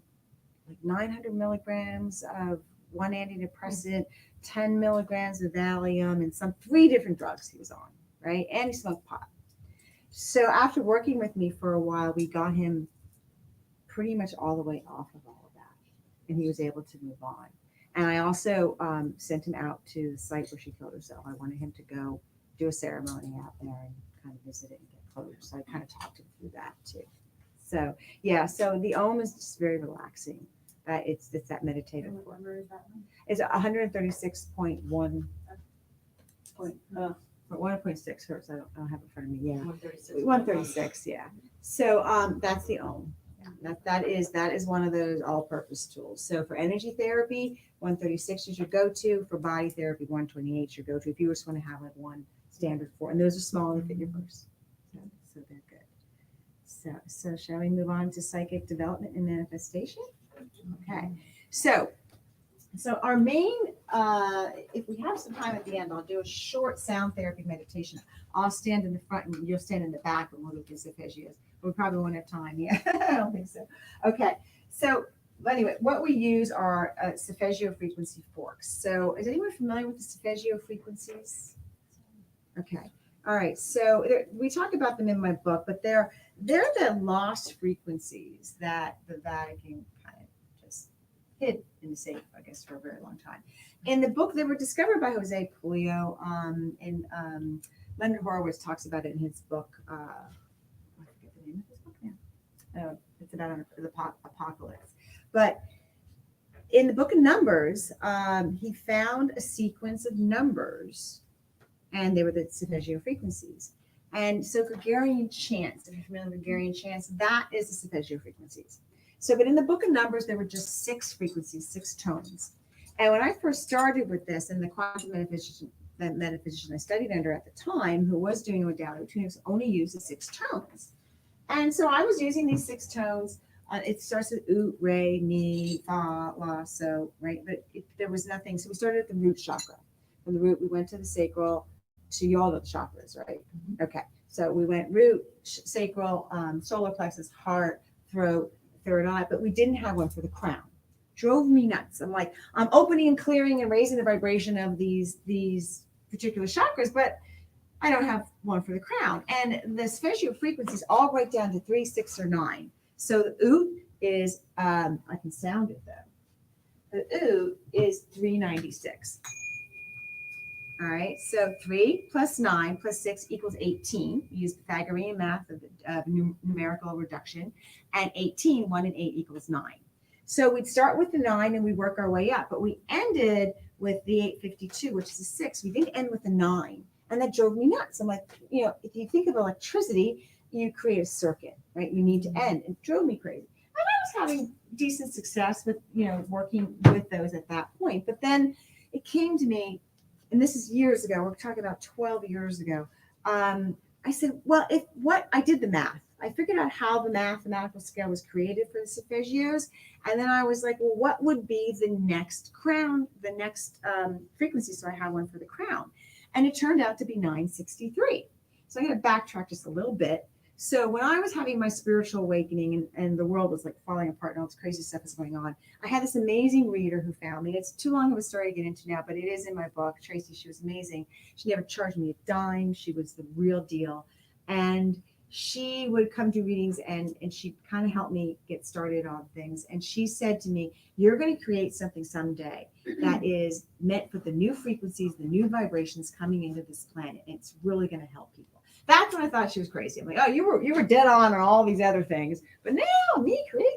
Speaker 2: like 900 milligrams of one antidepressant, 10 milligrams of Valium, and 3 different drugs he was on, right? And he smoked pot. So after working with me for a while, we got him pretty much all the way off of all of that, and he was able to move on. And I also sent him out to the site where she killed herself. I wanted him to go do a ceremony out there and kind of visit it and get closure. So I kind of talked him through that too. So yeah, so the Om is just very relaxing. It's that meditative
Speaker 7: What
Speaker 2: form.
Speaker 7: number is that one?
Speaker 2: It's 136.1 1.6 hertz. I don't have it in front of me. Yeah.
Speaker 7: 136.
Speaker 2: 136, yeah. So that's the Om. Yeah, that is one of those all-purpose tools. So for energy therapy, 136 is your go-to. For body therapy, 128 is your go-to. If you just want to have like one standard form, and those are small and fit your purse. So they're good. So shall we move on to psychic development and manifestation? Okay. So our main, if we have some time at the end, I'll do a short sound therapy meditation. I'll stand in the front and you'll stand in the back, and we'll look at Solfeggio. We probably won't have time. Yeah, I don't think so. Okay. So anyway, what we use are Solfeggio frequency forks. So is anyone familiar with the Solfeggio frequencies? Okay. All right. So we talk about them in my book, but they're the lost frequencies that the Vatican kind of just hid in the safe, I guess, for a very long time. In the book, they were discovered by Jose Pulido, and Leonard Horowitz talks about it in his book. I forget the name of his book now. It's about the apocalypse. But in the book of Numbers, he found a sequence of numbers, and they were the Solfeggio frequencies. And so Gregorian chants, if you're familiar with Gregorian chants, that is the Solfeggio frequencies. So, but in the book of Numbers, there were just 6 frequencies, 6 tones. And when I first started with this, and the quantum metaphysician I studied under at the time, who was doing a modality tuning, only used the 6 tones. And so I was using these 6 tones. It starts with oot, re, mi, fa, la, so, right? But there was nothing. So we started at the root chakra. From the root, we went to the sacral, to you all know the chakras, right? Mm-hmm. Okay. So we went root, sacral, solar plexus, heart, throat, third eye, but we didn't have one for the crown. Drove me nuts. I'm like, I'm opening and clearing and raising the vibration of these particular chakras, but I don't have one for the crown. And the Solfeggio frequencies all break down to 3, 6, or 9. So the oot is, I can sound it though. The oot is 396. All right, so 3 plus 9 plus 6 equals 18. We use Pythagorean math of numerical reduction. And 18, 1 and 8 equals 9. So we'd start with the 9 and we work our way up. But we ended with the 852, which is a 6. We didn't end with a 9. And that drove me nuts. I'm like, if you think of electricity, you create a circuit, right? You need to end. It drove me crazy. And I was having decent success with, working with those at that point. But then it came to me, and this is years ago, we're talking about 12 years ago. I said, well, I did the math. I figured out how the mathematical scale was created for the solfeggios. And then I was like, well, what would be the next crown, the next frequency? So I had one for the crown. And it turned out to be 963. So I'm going to backtrack just a little bit. So when I was having my spiritual awakening and the world was like falling apart and all this crazy stuff is going on, I had this amazing reader who found me. It's too long of a story to get into now, but it is in my book. Tracy, she was amazing. She never charged me a dime. She was the real deal. And she would come to readings and she kind of helped me get started on things. And she said to me, you're going to create something someday that is meant for the new frequencies, the new vibrations coming into this planet. And it's really going to help people. That's when I thought she was crazy. I'm like, oh, you were dead on all these other things. But now me create.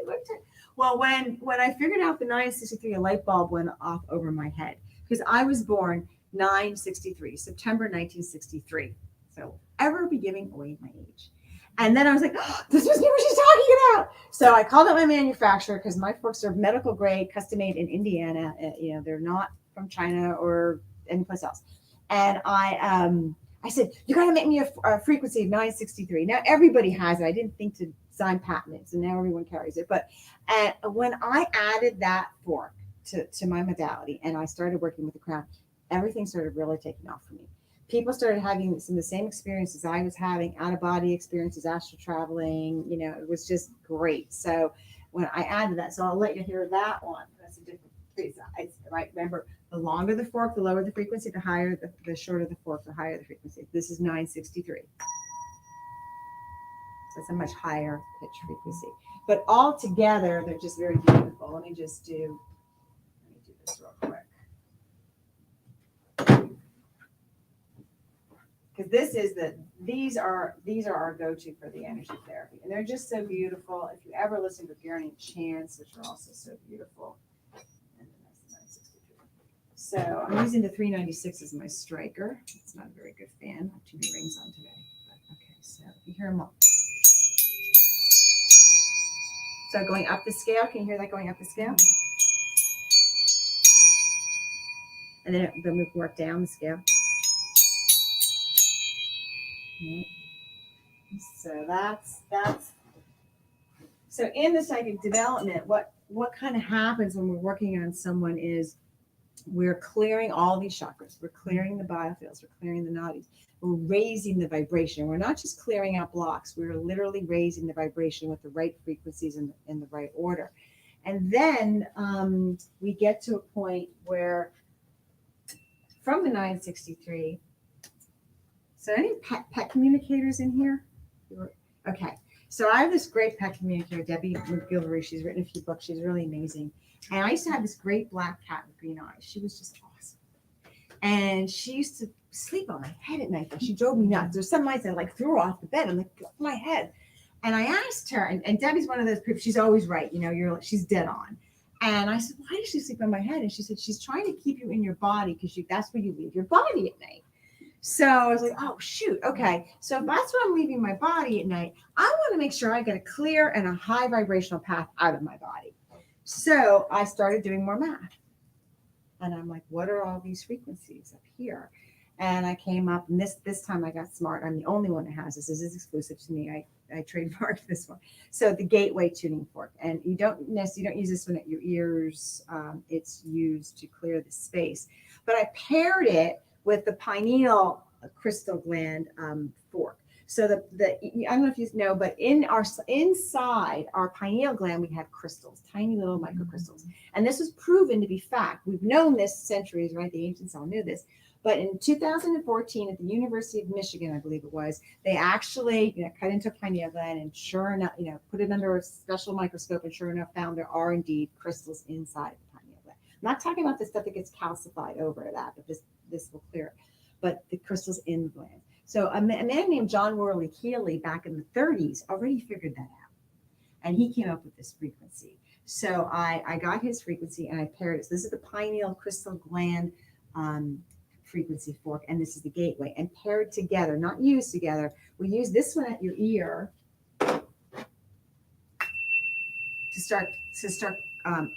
Speaker 2: Well, when I figured out the 963, a light bulb went off over my head because I was born 963, September 1963. So ever be giving away my age. And then I was like, oh, this must be what she's talking about. So I called up my manufacturer because my forks are medical grade, custom made in Indiana. They're not from China or anyplace else. And I said, you got to make me a frequency of 963. Now everybody has it. I didn't think to sign patents, and now everyone carries it. But when I added that fork to my modality and I started working with the crown, everything started really taking off for me. People started having some of the same experiences I was having, out-of-body experiences, astral traveling. It was just great. So when I added that, so I'll let you hear that one. That's a different piece. Right? Remember, the longer the fork, the lower the frequency, the higher, the shorter the fork, the higher the frequency. This is 963. So it's a much higher pitch frequency. But all together, they're just very beautiful. Let me do this real quick. Because these are our go-to for the energy therapy. And they're just so beautiful. If you ever listen to Gurney chants, which are also so beautiful. And then that's the 963. So I'm using the 396 as my striker. It's not a very good fan. I have too many rings on today. But okay, so you hear them all. So going up the scale, can you hear that going up the scale? And then we work down the scale. Okay. So that's so in the psychic development, what kind of happens when we're working on someone is we're clearing all these chakras, we're clearing the biofields, we're clearing the nadis, we're raising the vibration. We're not just clearing out blocks, we're literally raising the vibration with the right frequencies in the right order. And then we get to a point where from the 963, so any pet communicators in here? Okay. So I have this great pet communicator, Debbie McGilvery. She's written a few books. She's really amazing. And I used to have this great black cat with green eyes. She was just awesome. And she used to sleep on my head at night. She drove me nuts. There's some nights I threw her off the bed. I'm like, get off my head. And I asked her, and Debbie's one of those people, she's always right. She's dead on. And I said, why does she sleep on my head? And she said, she's trying to keep you in your body because that's where you leave your body at night. So I was like, oh, shoot. Okay. So if that's where I'm leaving my body at night, I want to make sure I get a clear and a high vibrational path out of my body. So I started doing more math. And I'm like, what are all these frequencies up here? And I came up, and this time I got smart. I'm the only one that has this. This is exclusive to me. I trademarked this one. So the gateway tuning fork. And you don't use this one at your ears. It's used to clear the space. But I paired it with the pineal crystal gland fork. So I don't know if you know, but inside our pineal gland, we have crystals, tiny little microcrystals. And this was proven to be fact. We've known this centuries, right? The ancients all knew this. But in 2014 at the University of Michigan, I believe it was, they actually cut into a pineal gland and sure enough, put it under a special microscope and sure enough found there are indeed crystals inside the pineal gland. I'm not talking about the stuff that gets calcified over that, but this will clear it. But the crystal's in the gland. So a man named John Worley Healy back in the 30s already figured that out. And he came up with this frequency. So I got his frequency and I paired it. So this is the pineal crystal gland frequency fork, and this is the gateway. And paired together, not used together. We use this one at your ear to start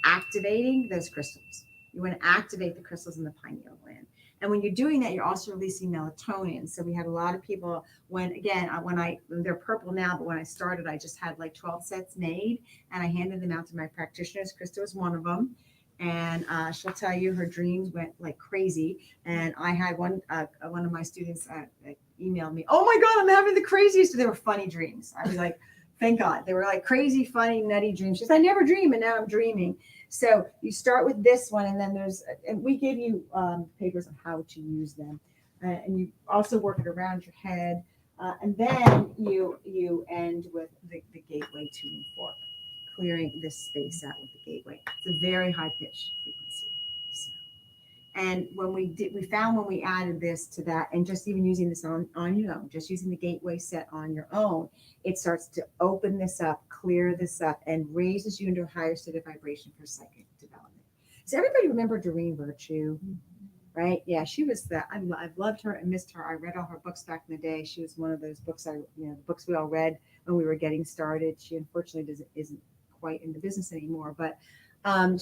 Speaker 2: activating those crystals. You want to activate the crystals in the pineal gland. And when you're doing that, you're also releasing melatonin. So we had a lot of people they're purple now, but when I started, I just had like 12 sets made and I handed them out to my practitioners. Krista was one of them. And she'll tell you her dreams went like crazy. And I had one of my students emailed me, "Oh my God, I'm having the craziest." They were funny dreams. I was like, thank God. They were like crazy, funny, nutty dreams. She says, "I never dream, and now I'm dreaming." So you start with this one, and then and we gave you papers on how to use them. And you also work it around your head. And then you end with the gateway tuning fork, clearing this space out with the gateway. It's a very high pitched frequency. So, and when we found when we added this to that, and just even using this on your own, just using the gateway set on your own, it starts to open this up, clear this up, and raises you into a higher state of vibration for psychic development. So everybody remember Doreen Virtue, right? Yeah, she was that. I've loved her and missed her. I read all her books back in the day. She was one of those books the books we all read when we were getting started. She unfortunately isn't quite in the business anymore, but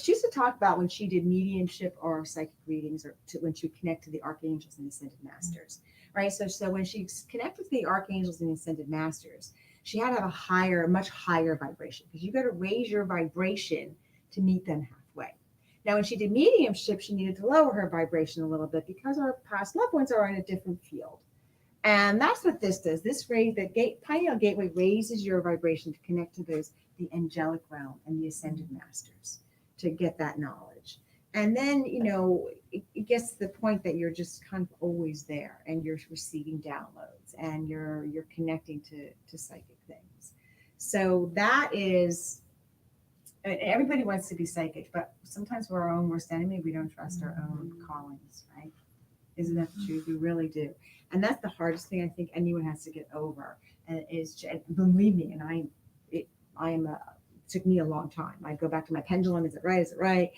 Speaker 2: she used to talk about when she did mediumship or psychic readings, or when she would connect to the archangels and ascended masters, right? So when she connected to the archangels and ascended masters, she had to have a much higher vibration, because you got to raise your vibration to meet them halfway. Now, when she did mediumship, she needed to lower her vibration a little bit because our past loved ones are in a different field. And that's what this does. This pineal gateway raises your vibration to connect to the angelic realm and the ascended masters, to get that knowledge. And then, it gets to the point that you're just kind of always there, and you're receiving downloads, and you're connecting to psychic things. So that is, everybody wants to be psychic, but sometimes we're our own worst enemy. We don't trust our own callings, right? Isn't that the truth? We really do. And that's the hardest thing I think anyone has to get over. And believe me, and it took me a long time. I go back to my pendulum. Is it right? Is it right?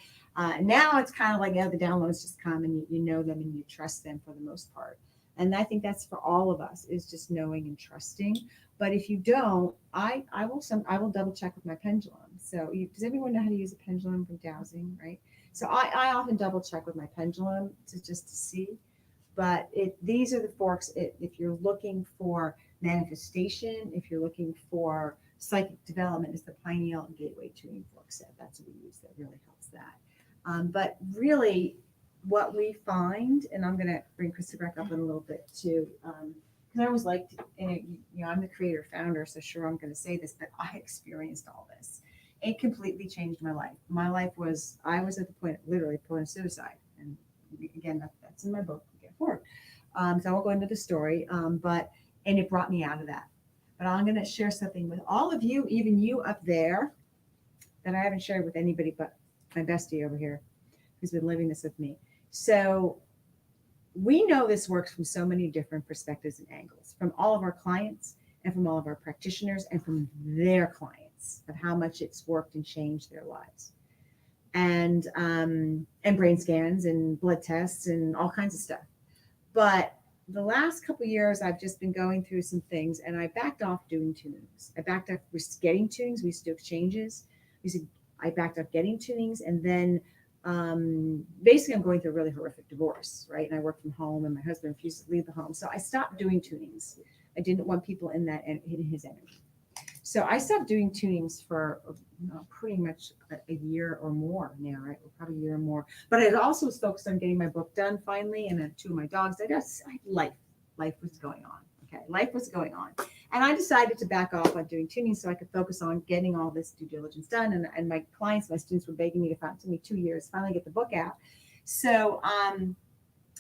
Speaker 2: Now it's kind of like, the downloads just come, and you know them and you trust them for the most part. And I think that's for all of us, is just knowing and trusting. But if you don't, I will double check with my pendulum. So does everyone know how to use a pendulum for dowsing, right? So I often double check with my pendulum to see. But these are the forks. If you're looking for manifestation, if you're looking for psychic development, is the pineal gateway tuning fork set. That's what we use. That really helps that. But really, what we find, and I'm going to bring Krista back up in a little bit too, because I always like to, I'm the creator founder, so sure, I'm going to say this, but I experienced all this. It completely changed my life. My life I was at the literally point of suicide. And again, that's in my book, Get Forward. So I won't go into the story, and it brought me out of that. But I'm going to share something with all of you, even you up there, that I haven't shared with anybody but my bestie over here, who's been living this with me. So we know this works from so many different perspectives and angles, from all of our clients and from all of our practitioners and from their clients, of how much it's worked and changed their lives. And brain scans and blood tests and all kinds of stuff. But the last couple of years, I've just been going through some things, and I backed off doing tunings. I backed off getting tunings. We used to do exchanges. I backed off getting tunings, and then basically I'm going through a really horrific divorce, right? And I work from home, and my husband refused to leave the home. So I stopped doing tunings. I didn't want people in his energy. So I stopped doing tunings for pretty much a year or more now, right? Probably a year or more. But I also was focused on getting my book done finally, and then 2 of my dogs. Life was going on. Okay, life was going on. And I decided to back off on doing tuning so I could focus on getting all this due diligence done. And my clients, my students were begging me to, it took me 2 years, finally get the book out. So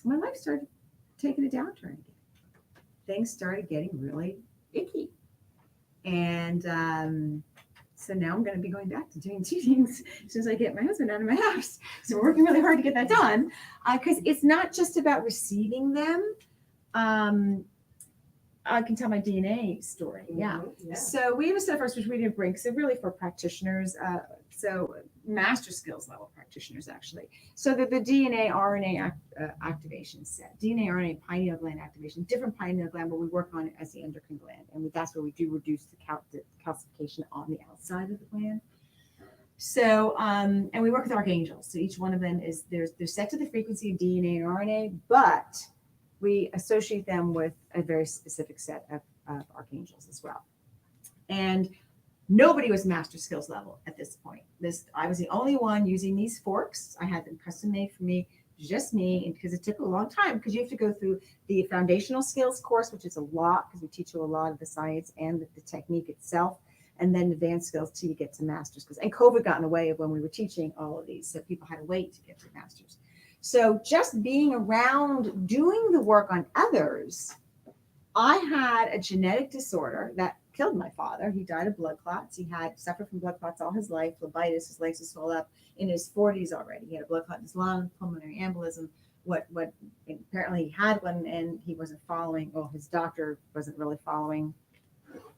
Speaker 2: my life started taking a downturn again. Things started getting really icky. And So now I'm going to be going back to doing teachings as soon as I get my husband out of my house. So we're working really hard to get that done because it's not just about receiving them. I can tell my DNA story. Yeah. So we have a set first, which we didn't bring. So really for practitioners, so master skills level practitioners actually. So the DNA RNA activation set, DNA RNA pineal gland activation, different pineal gland, but we work on it as the endocrine gland, and that's where we do reduce the calcification on the outside of the gland. So and we work with archangels. So each one of them is they're set to the frequency of DNA and RNA, but we associate them with a very specific set of archangels as well. And nobody was master skills level at this point. I was the only one using these forks. I had them custom made for me, just me, and because it took a long time because you have to go through the foundational skills course, which is a lot because we teach you a lot of the science and the technique itself, and then advanced skills till you get to masters. Because and COVID got in the way of when we were teaching all of these, so people had to wait to get to masters. So just being around doing the work on others, I had a genetic disorder that killed my father. He died of blood clots. He had suffered from blood clots all his life, phlebitis, his legs would swell up in his 40s already. He had a blood clot in his lung, pulmonary embolism. What apparently he had one and he wasn't following, well, his doctor wasn't really following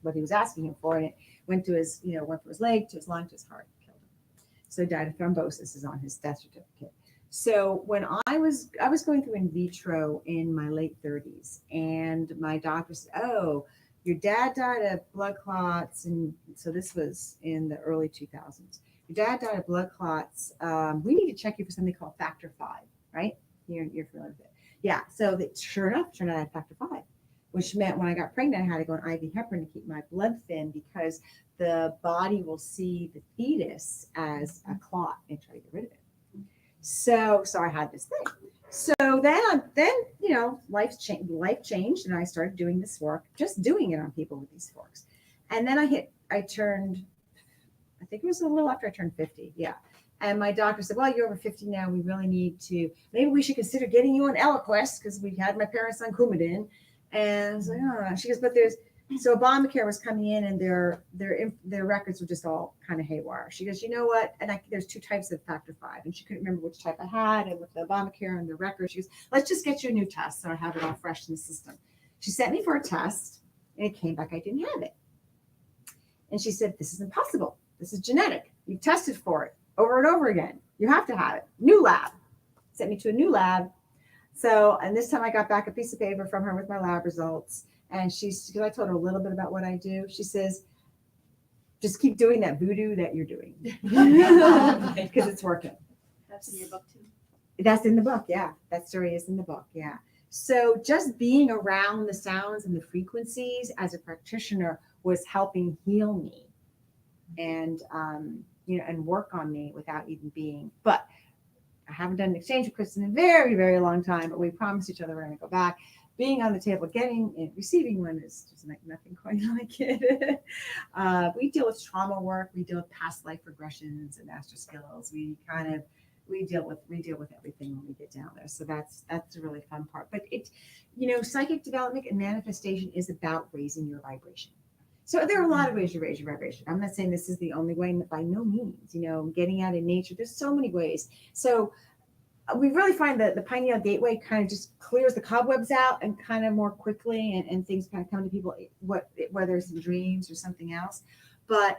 Speaker 2: what he was asking him for. And it went to his, went from his leg to his lung to his heart, killed him. So he died of thrombosis is on his death certificate. So when I was going through in vitro in my late 30s, and my doctor said, "Oh, your dad died of blood clots," and so this was in the early 2000s. Your dad died of blood clots. We need to check you for something called factor V, right? You're familiar with it, yeah. So sure enough, turned out I had factor V, which meant when I got pregnant, I had to go on IV heparin to keep my blood thin because the body will see the fetus as a clot and try to get rid of it. So I had this thing. So then life changed, and I started doing this work, just doing it on people with these forks. And then I turned, I think it was a little after I turned 50, yeah. And my doctor said, "Well, you're over 50 now. We really need to, maybe we should consider getting you on Eliquis," because we had my parents on Coumadin. And I was like, "Oh," she goes, "But so Obamacare was coming in, and their records were just all kind of haywire." She goes, "You know what?" And there's two types of factor V, and she couldn't remember which type I had. And with the Obamacare and the records, she goes, "Let's just get you a new test so I have it all fresh in the system." She sent me for a test, and it came back I didn't have it. And she said, "This is impossible. This is genetic. You've tested for it over and over again. You have to have it. New lab." Sent me to a new lab. So, and this time I got back a piece of paper from her with my lab results. And because I told her a little bit about what I do, she says, "Just keep doing that voodoo that you're doing because it's working."
Speaker 7: That's in your book too.
Speaker 2: That's in the book. Yeah. That story is in the book. Yeah. So just being around the sounds and the frequencies as a practitioner was helping heal me and, and work on me without even being, but I haven't done an exchange with Chris in a very, very long time, but we promised each other we're going to go back. Being on the table, getting and receiving one is just nothing quite like it. We deal with trauma work. We deal with past life regressions and master skills. We deal with everything when we get down there. So that's a really fun part. But psychic development and manifestation is about raising your vibration. So there are a lot of ways to raise your vibration. I'm not saying this is the only way, by no means. Getting out in nature. There's so many ways. So we really find that the pineal gateway kind of just clears the cobwebs out and kind of more quickly, and things kind of come to people, whether it's in dreams or something else. But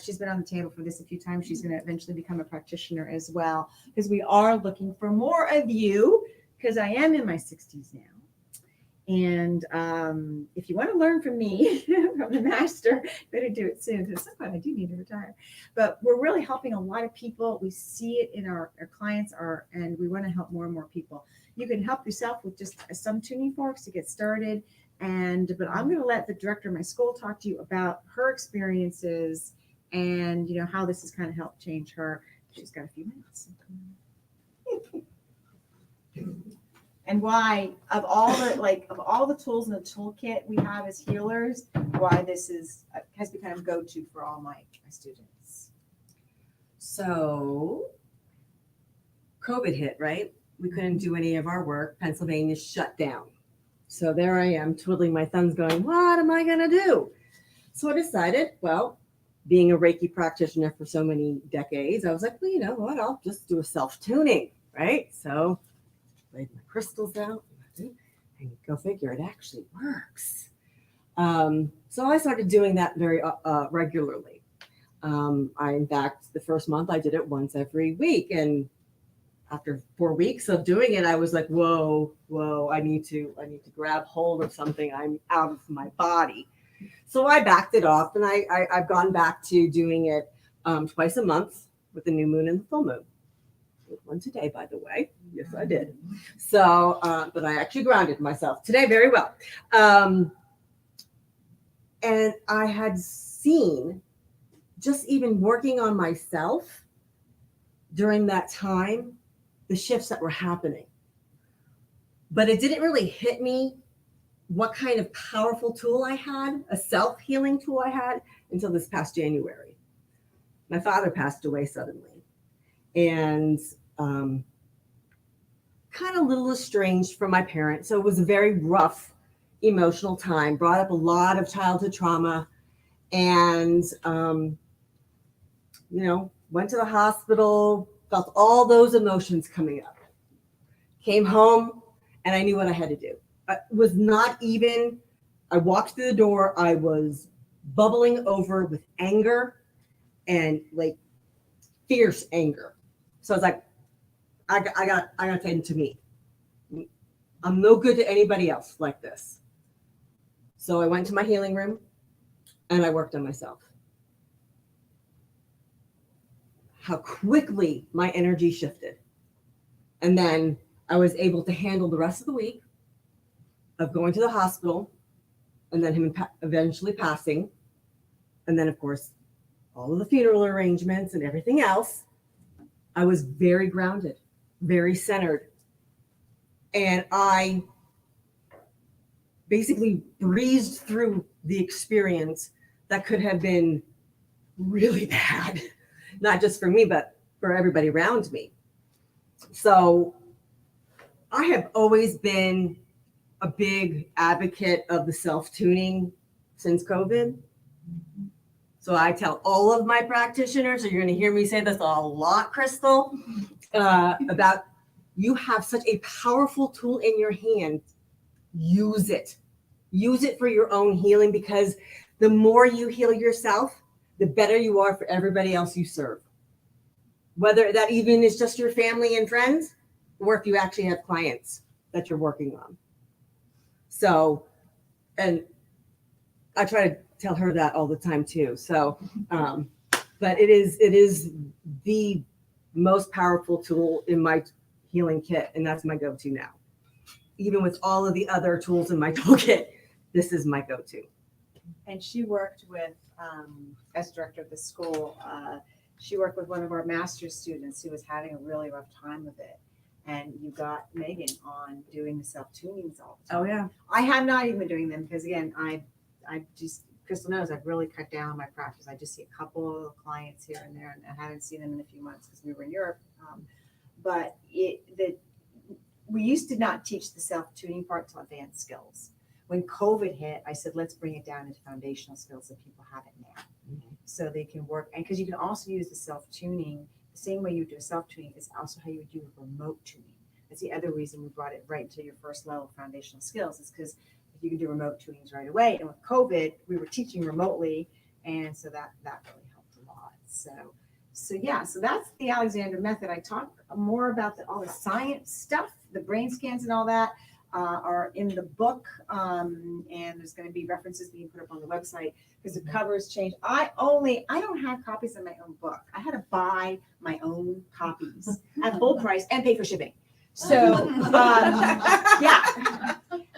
Speaker 2: she's been on the table for this a few times. She's going to eventually become a practitioner as well, because we are looking for more of you, because I am in my 60s now. And if you want to learn from me, from the master, better do it soon, because at some point I do need to retire. But we're really helping a lot of people. We see it in our clients, and we want to help more and more people. You can help yourself with just some tuning forks to get started. But I'm going to let the director of my school talk to you about her experiences and how this has kind of helped change her. She's got a few minutes. And why, of all the tools in the toolkit we have as healers, why this has become a go-to for all my students.
Speaker 4: So COVID hit, right? We couldn't do any of our work. Pennsylvania shut down. So there I am twiddling my thumbs going, what am I going to do? So I decided, well, being a Reiki practitioner for so many decades, I was like, well, you know what? I'll just do a self-tuning, right? So laid my crystals out and go figure, it actually works. So I started doing that very regularly. In fact, the first month I did it once every week. And after 4 weeks of doing it, I was like, whoa, I need to grab hold of something. I'm out of my body. So I backed it off, and I've gone back to doing it twice a month with the new moon and the full moon. One today, by the way. Yes, I did. So, but I actually grounded myself today very well. And I had seen, just even working on myself during that time, the shifts that were happening. But it didn't really hit me what kind of powerful tool I had, a self-healing tool I had, until this past January. My father passed away suddenly, and kind of a little estranged from my parents. So it was a very rough emotional time, brought up a lot of childhood trauma, and went to the hospital, felt all those emotions coming up, came home, and I knew what I had to do. I walked through the door, I was bubbling over with anger and like fierce anger. So I was like, I got to tend to me. I'm no good to anybody else like this. So I went to my healing room and I worked on myself. How quickly my energy shifted. And then I was able to handle the rest of the week of going to the hospital, and then him eventually passing. And then, of course, all of the funeral arrangements and everything else. I was very grounded, very centered. And I basically breezed through the experience that could have been really bad, not just for me, but for everybody around me. So I have always been a big advocate of the self-tuning since COVID. So I tell all of my practitioners, so you're going to hear me say this a lot, Crystal, about you have such a powerful tool in your hand. Use it. Use it for your own healing, because the more you heal yourself, the better you are for everybody else you serve. Whether that even is just your family and friends, or if you actually have clients that you're working on. So, and I try to tell her that all the time too. So, but it is the most powerful tool in my healing kit, and that's my go-to now. Even with all of the other tools in my toolkit, this is my go-to.
Speaker 2: And she worked with, as director of the school, she worked with one of our master's students who was having a really rough time with it. And you got Megan on doing the self-tunings all the time.
Speaker 4: Oh yeah.
Speaker 2: I have not even been doing them because, again, I just, Crystal knows I've really cut down on my practice. I just see a couple of clients here and there, and I haven't seen them in a few months because we were in Europe. But we used to not teach the self-tuning part till advanced skills. When COVID hit, I said, let's bring it down into foundational skills so people have it now. Mm-hmm. So they can work. And because you can also use the self-tuning, the same way you do self-tuning is also how you would do remote tuning. That's the other reason we brought it right to your first level of foundational skills, is because if you can do remote tunings right away. And with COVID, we were teaching remotely. And so that really helped a lot. So that's the Alexander method. I talk more about all the science stuff, the brain scans and all that are in the book. And there's going to be references being put up on the website because the covers change. I don't have copies of my own book. I had to buy my own copies at full price and pay for shipping. So, yeah.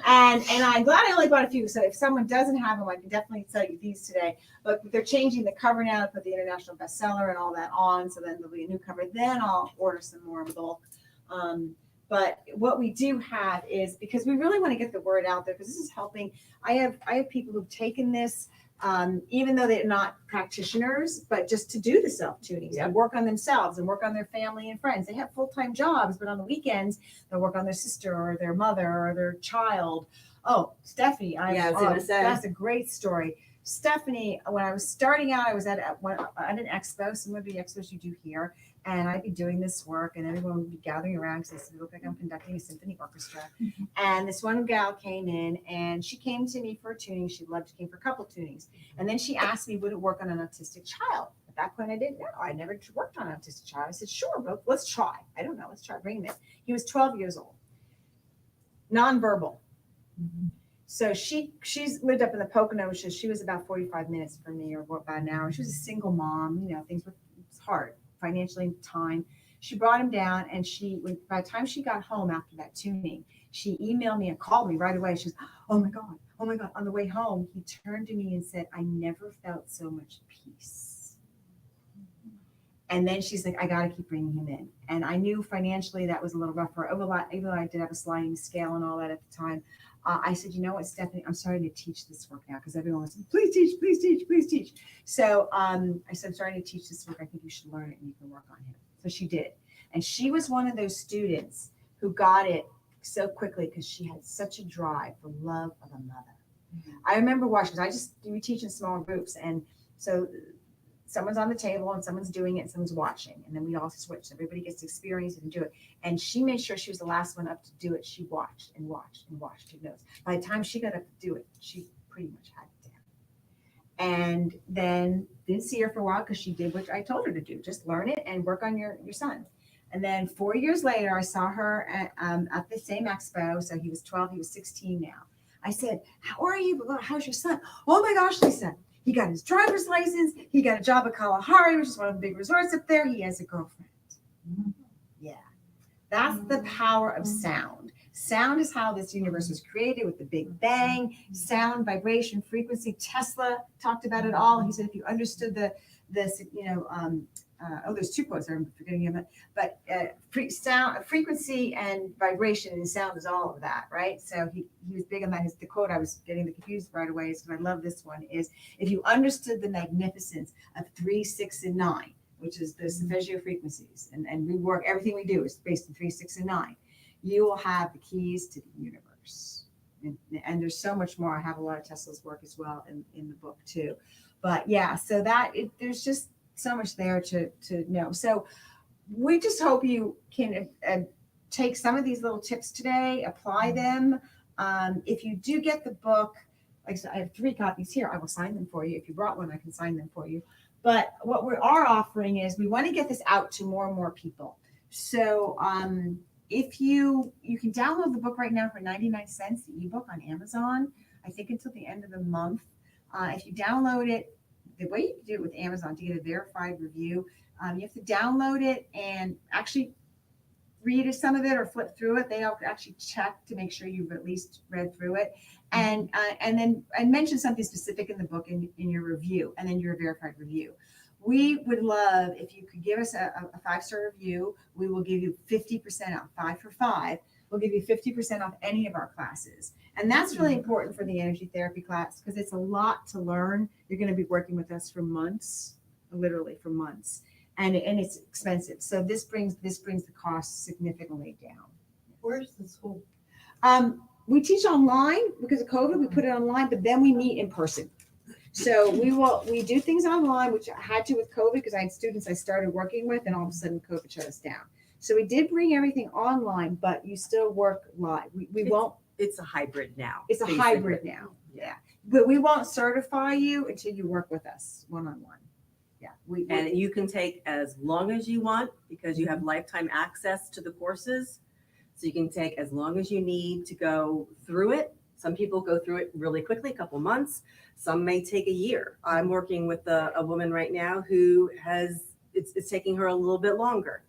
Speaker 2: And I'm glad I only bought a few. So if someone doesn't have them, I can definitely sell you these today. But they're changing the cover now to put the international bestseller and all that on. So then there'll be a new cover. Then I'll order some more in bulk. But what we do have is, because we really want to get the word out there, because this is helping. I have people who've taken this, even though they're not practitioners, but just to do the self-tuning, and work on themselves and work on their family and friends. They have full-time jobs, but on the weekends, they'll work on their sister or their mother or their child. Oh, Stephanie,
Speaker 4: Yeah, I was gonna say.
Speaker 2: that's a great story. Stephanie, when I was starting out, I was at an expo, some of the expos you do here, and I'd be doing this work, and everyone would be gathering around because they look like I'm conducting a symphony orchestra. And this one gal came in, and she came to me for a tuning. She came for a couple tunings, and then she asked me, would it work on an autistic child? At that point, I didn't know. I never worked on an autistic child. I said, sure, but let's try. I don't know. Let's try. Bring him in. He was 12 years old, nonverbal. So she's lived up in the Poconos. So she was about 45 minutes from me, or about an hour. She was a single mom. Things were it's hard financially, time. She brought him down, and by the time she got home after that tuning, she emailed me and called me right away. She was, oh my God. On the way home, he turned to me and said, I never felt so much peace. And then she's like, I got to keep bringing him in. And I knew financially that was a little rough for her. Even though I did have a sliding scale and all that at the time. I said, you know what, Stephanie, I'm starting to teach this work now because everyone was saying, please teach, please teach, please teach. So I said, I'm starting to teach this work. I think you should learn it and you can work on him. So she did. And she was one of those students who got it so quickly because she had such a drive for love of a mother. I remember watching, because we teach in small groups. And so someone's on the table and someone's doing it and someone's watching. And then we all switch. Everybody gets to experience it and do it. And she made sure she was the last one up to do it. She watched and watched and watched. Who knows? By the time she got up to do it, she pretty much had it down. And then didn't see her for a while because she did what I told her to do. Just learn it and work on your son. And then 4 years later, I saw her at the same expo. So he was 12, he was 16 now. I said, how are you? How's your son? Oh my gosh, Lisa. He got his driver's license. He got a job at Kalahari, which is one of the big resorts up there. He has a girlfriend. Yeah. That's the power of sound. Sound is how this universe was created with the Big Bang. Sound, vibration, frequency. Tesla talked about it all. He said if you understood there's 2 quotes. I'm forgetting him. But frequency and vibration and sound is all of that, right? So he was big on that. The quote I was getting confused right away is, because I love this one, is if you understood the magnificence of 3, 6, and 9, which is the solfeggio frequencies, and we work, everything we do is based on 3, 6, and 9, you will have the keys to the universe. And there's so much more. I have a lot of Tesla's work as well in the book too. But yeah, so there's just so much there to know. So we just hope you can take some of these little tips today, apply them. If you do get the book, like I said, I have 3 copies here. I will sign them for you. If you brought one, I can sign them for you. But what we are offering is we want to get this out to more and more people. So if you can download the book right now for 99 cents, the ebook on Amazon, I think until the end of the month. If you download it, the way you do it with Amazon to get a verified review, you have to download it and actually read some of it or flip through it. They'll actually check to make sure you've at least read through it, and then mention something specific in the book in your review, and then your verified review. We would love if you could give us a 5-star review. We will give you 50% off, 5 for 5. We'll give you 50% off any of our classes. And that's really important for the energy therapy class because it's a lot to learn. You're going to be working with us for months, literally for months. And it's expensive. So this brings the cost significantly down.
Speaker 5: Where's the school?
Speaker 2: We teach online because of COVID. We put it online, but then we meet in person. So we do things online, which I had to with COVID because I had students I started working with, and all of a sudden COVID shut us down. So we did bring everything online, but you still work live. We won't.
Speaker 4: It's a hybrid now.
Speaker 2: It's a
Speaker 4: basically.
Speaker 2: hybrid now. Yeah. But we won't certify you until you work with us one-on-one. Yeah.
Speaker 4: And you can take as long as you want because you have lifetime access to the courses. So you can take as long as you need to go through it. Some people go through it really quickly, a couple months. Some may take a year. I'm working with a woman right now who it's taking her a little bit longer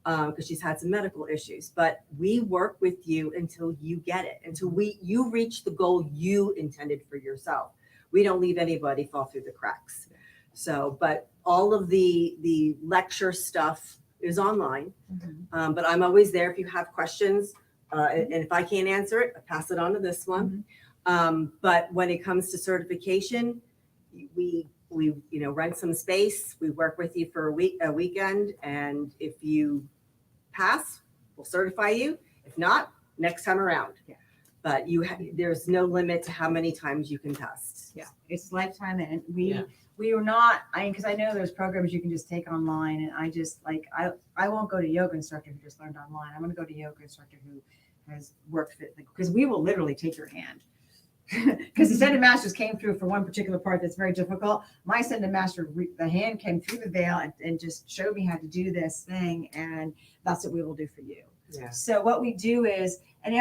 Speaker 4: because she's had some medical issues. But we work with you until you get it, until you reach the goal you intended for yourself. We don't leave anybody fall through the cracks. So, but all of the lecture stuff is online. But I'm always there if you have questions. And if I can't answer it, I pass it on to this one. But when it comes to certification, we rent some space. We work with you for a weekend, and if you pass, we'll certify you. If not, next time around.
Speaker 2: Yeah.
Speaker 4: but there's no limit to how many times you can test.
Speaker 2: Yeah, it's lifetime, and
Speaker 4: Yeah.
Speaker 2: we are not. Because I know there's programs you can just take online, and I just like I won't go to yoga instructor who just learned online. I'm going to go to yoga instructor who has worked with, because we will literally take your hand. Because the Ascended Masters came through for one particular part that's very difficult. My Ascended Master, the hand came through the veil and just showed me how to do this thing, and that's what we will do for you.
Speaker 4: Yeah.
Speaker 2: So what we do is, and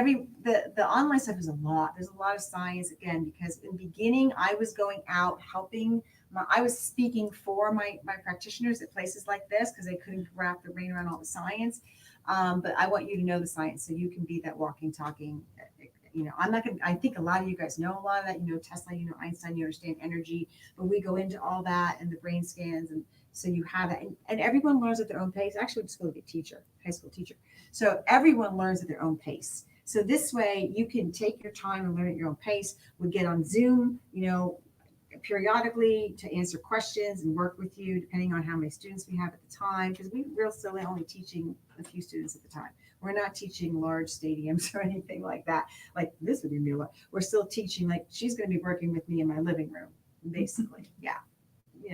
Speaker 2: the online stuff is a lot. There's a lot of science, again, because in the beginning I was going out helping. I was speaking for my practitioners at places like this because they couldn't wrap their brain around all the science. But I want you to know the science so you can be that walking, talking. I'm not going to, I think a lot of you guys know a lot of that. You know Tesla, you know Einstein, you understand energy, but we go into all that and the brain scans. And so you have that. And everyone learns at their own pace. Actually, just go to be a teacher, high school teacher. So everyone learns at their own pace. So this way you can take your time and learn at your own pace. We get on Zoom, periodically to answer questions and work with you, depending on how many students we have at the time, because we're still only teaching a few students at the time. We're not teaching large stadiums or anything like that. Like this would be a lot. We're still teaching, like she's going to be working with me in my living room, basically. Yeah.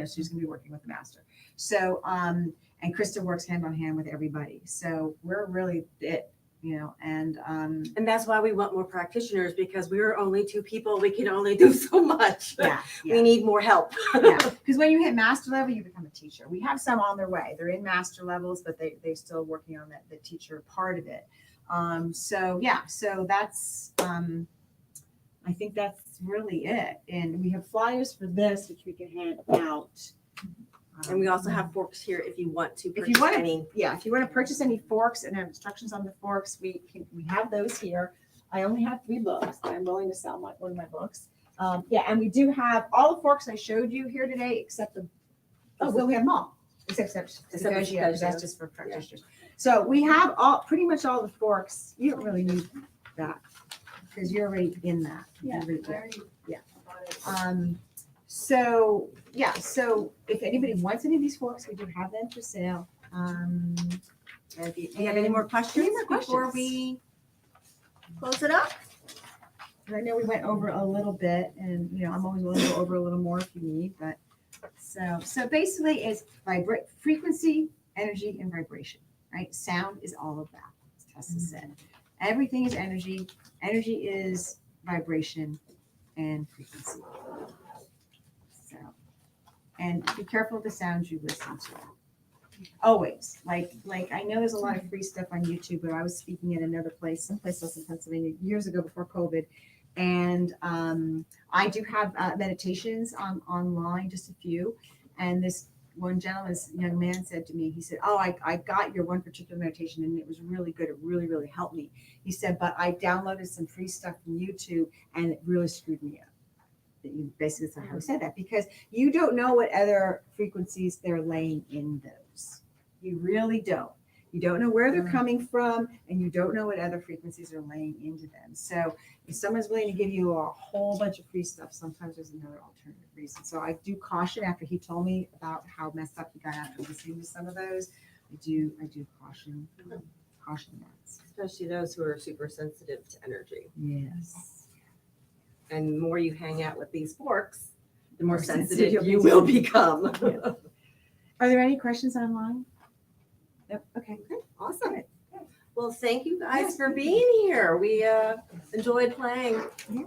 Speaker 2: She's going to be working with the master. So, and Krista works hand on hand with everybody. So we're really it. And
Speaker 4: that's why we want more practitioners, because we're only 2 people. We can only do so much.
Speaker 2: yeah.
Speaker 4: We need more help.
Speaker 2: Yeah, because when you hit master level, you become a teacher. We have some on their way. They're in master levels, but they're still working on the teacher part of it. So that's I think that's really it. And we have flyers for this, which we can hand out.
Speaker 4: And we also have forks here if you want to
Speaker 2: If you
Speaker 4: purchase
Speaker 2: want to,
Speaker 4: any.
Speaker 2: if you want to purchase any forks and have instructions on the forks, we have those here. I only have 3 books. I'm willing to sell one of my books. And we do have all the forks I showed you here today, except we have them all, except because that's just for practitioners. So we have pretty much all the forks. You don't really need that because you're already in that.
Speaker 7: Yeah,
Speaker 2: You're already
Speaker 7: I already
Speaker 2: Yeah.
Speaker 7: bought it.
Speaker 2: So if anybody wants any of these forks, we do have them for sale.
Speaker 4: Do you have any more questions before we close it up?
Speaker 2: I know we went over a little bit, and I'm always willing to go over a little more if you need. But so basically, it's frequency, energy, and vibration. Right? Sound is all of that. As Tessa said, everything is energy. Energy is vibration and frequency. So, and be careful of the sounds you listen to. Always, like I know there's a lot of free stuff on YouTube, but I was speaking at another place, someplace else in Pennsylvania years ago before COVID, and I do have meditations online, just a few. And this one young man said to me, he said, "Oh, I got your one particular meditation, and it was really good. It really, really helped me." He said, "But I downloaded some free stuff from YouTube, and it really screwed me up." Basically, that's how he said that, because you don't know what other frequencies they're laying in those. You really don't. You don't know where they're coming from, and you don't know what other frequencies are laying into them. So if someone's willing to give you a whole bunch of free stuff, sometimes there's another alternative reason. So I do caution, after he told me about how messed up he got after listening to some of those, I do caution that.
Speaker 4: Especially those who are super sensitive to energy.
Speaker 2: Yes.
Speaker 4: And the more you hang out with these forks, the more
Speaker 2: More
Speaker 4: sensitive
Speaker 2: sensitive
Speaker 4: you will become.
Speaker 2: Are there any questions online? Nope. Okay.
Speaker 4: Awesome. Well, thank you guys for being here. We enjoyed playing.
Speaker 2: Yeah.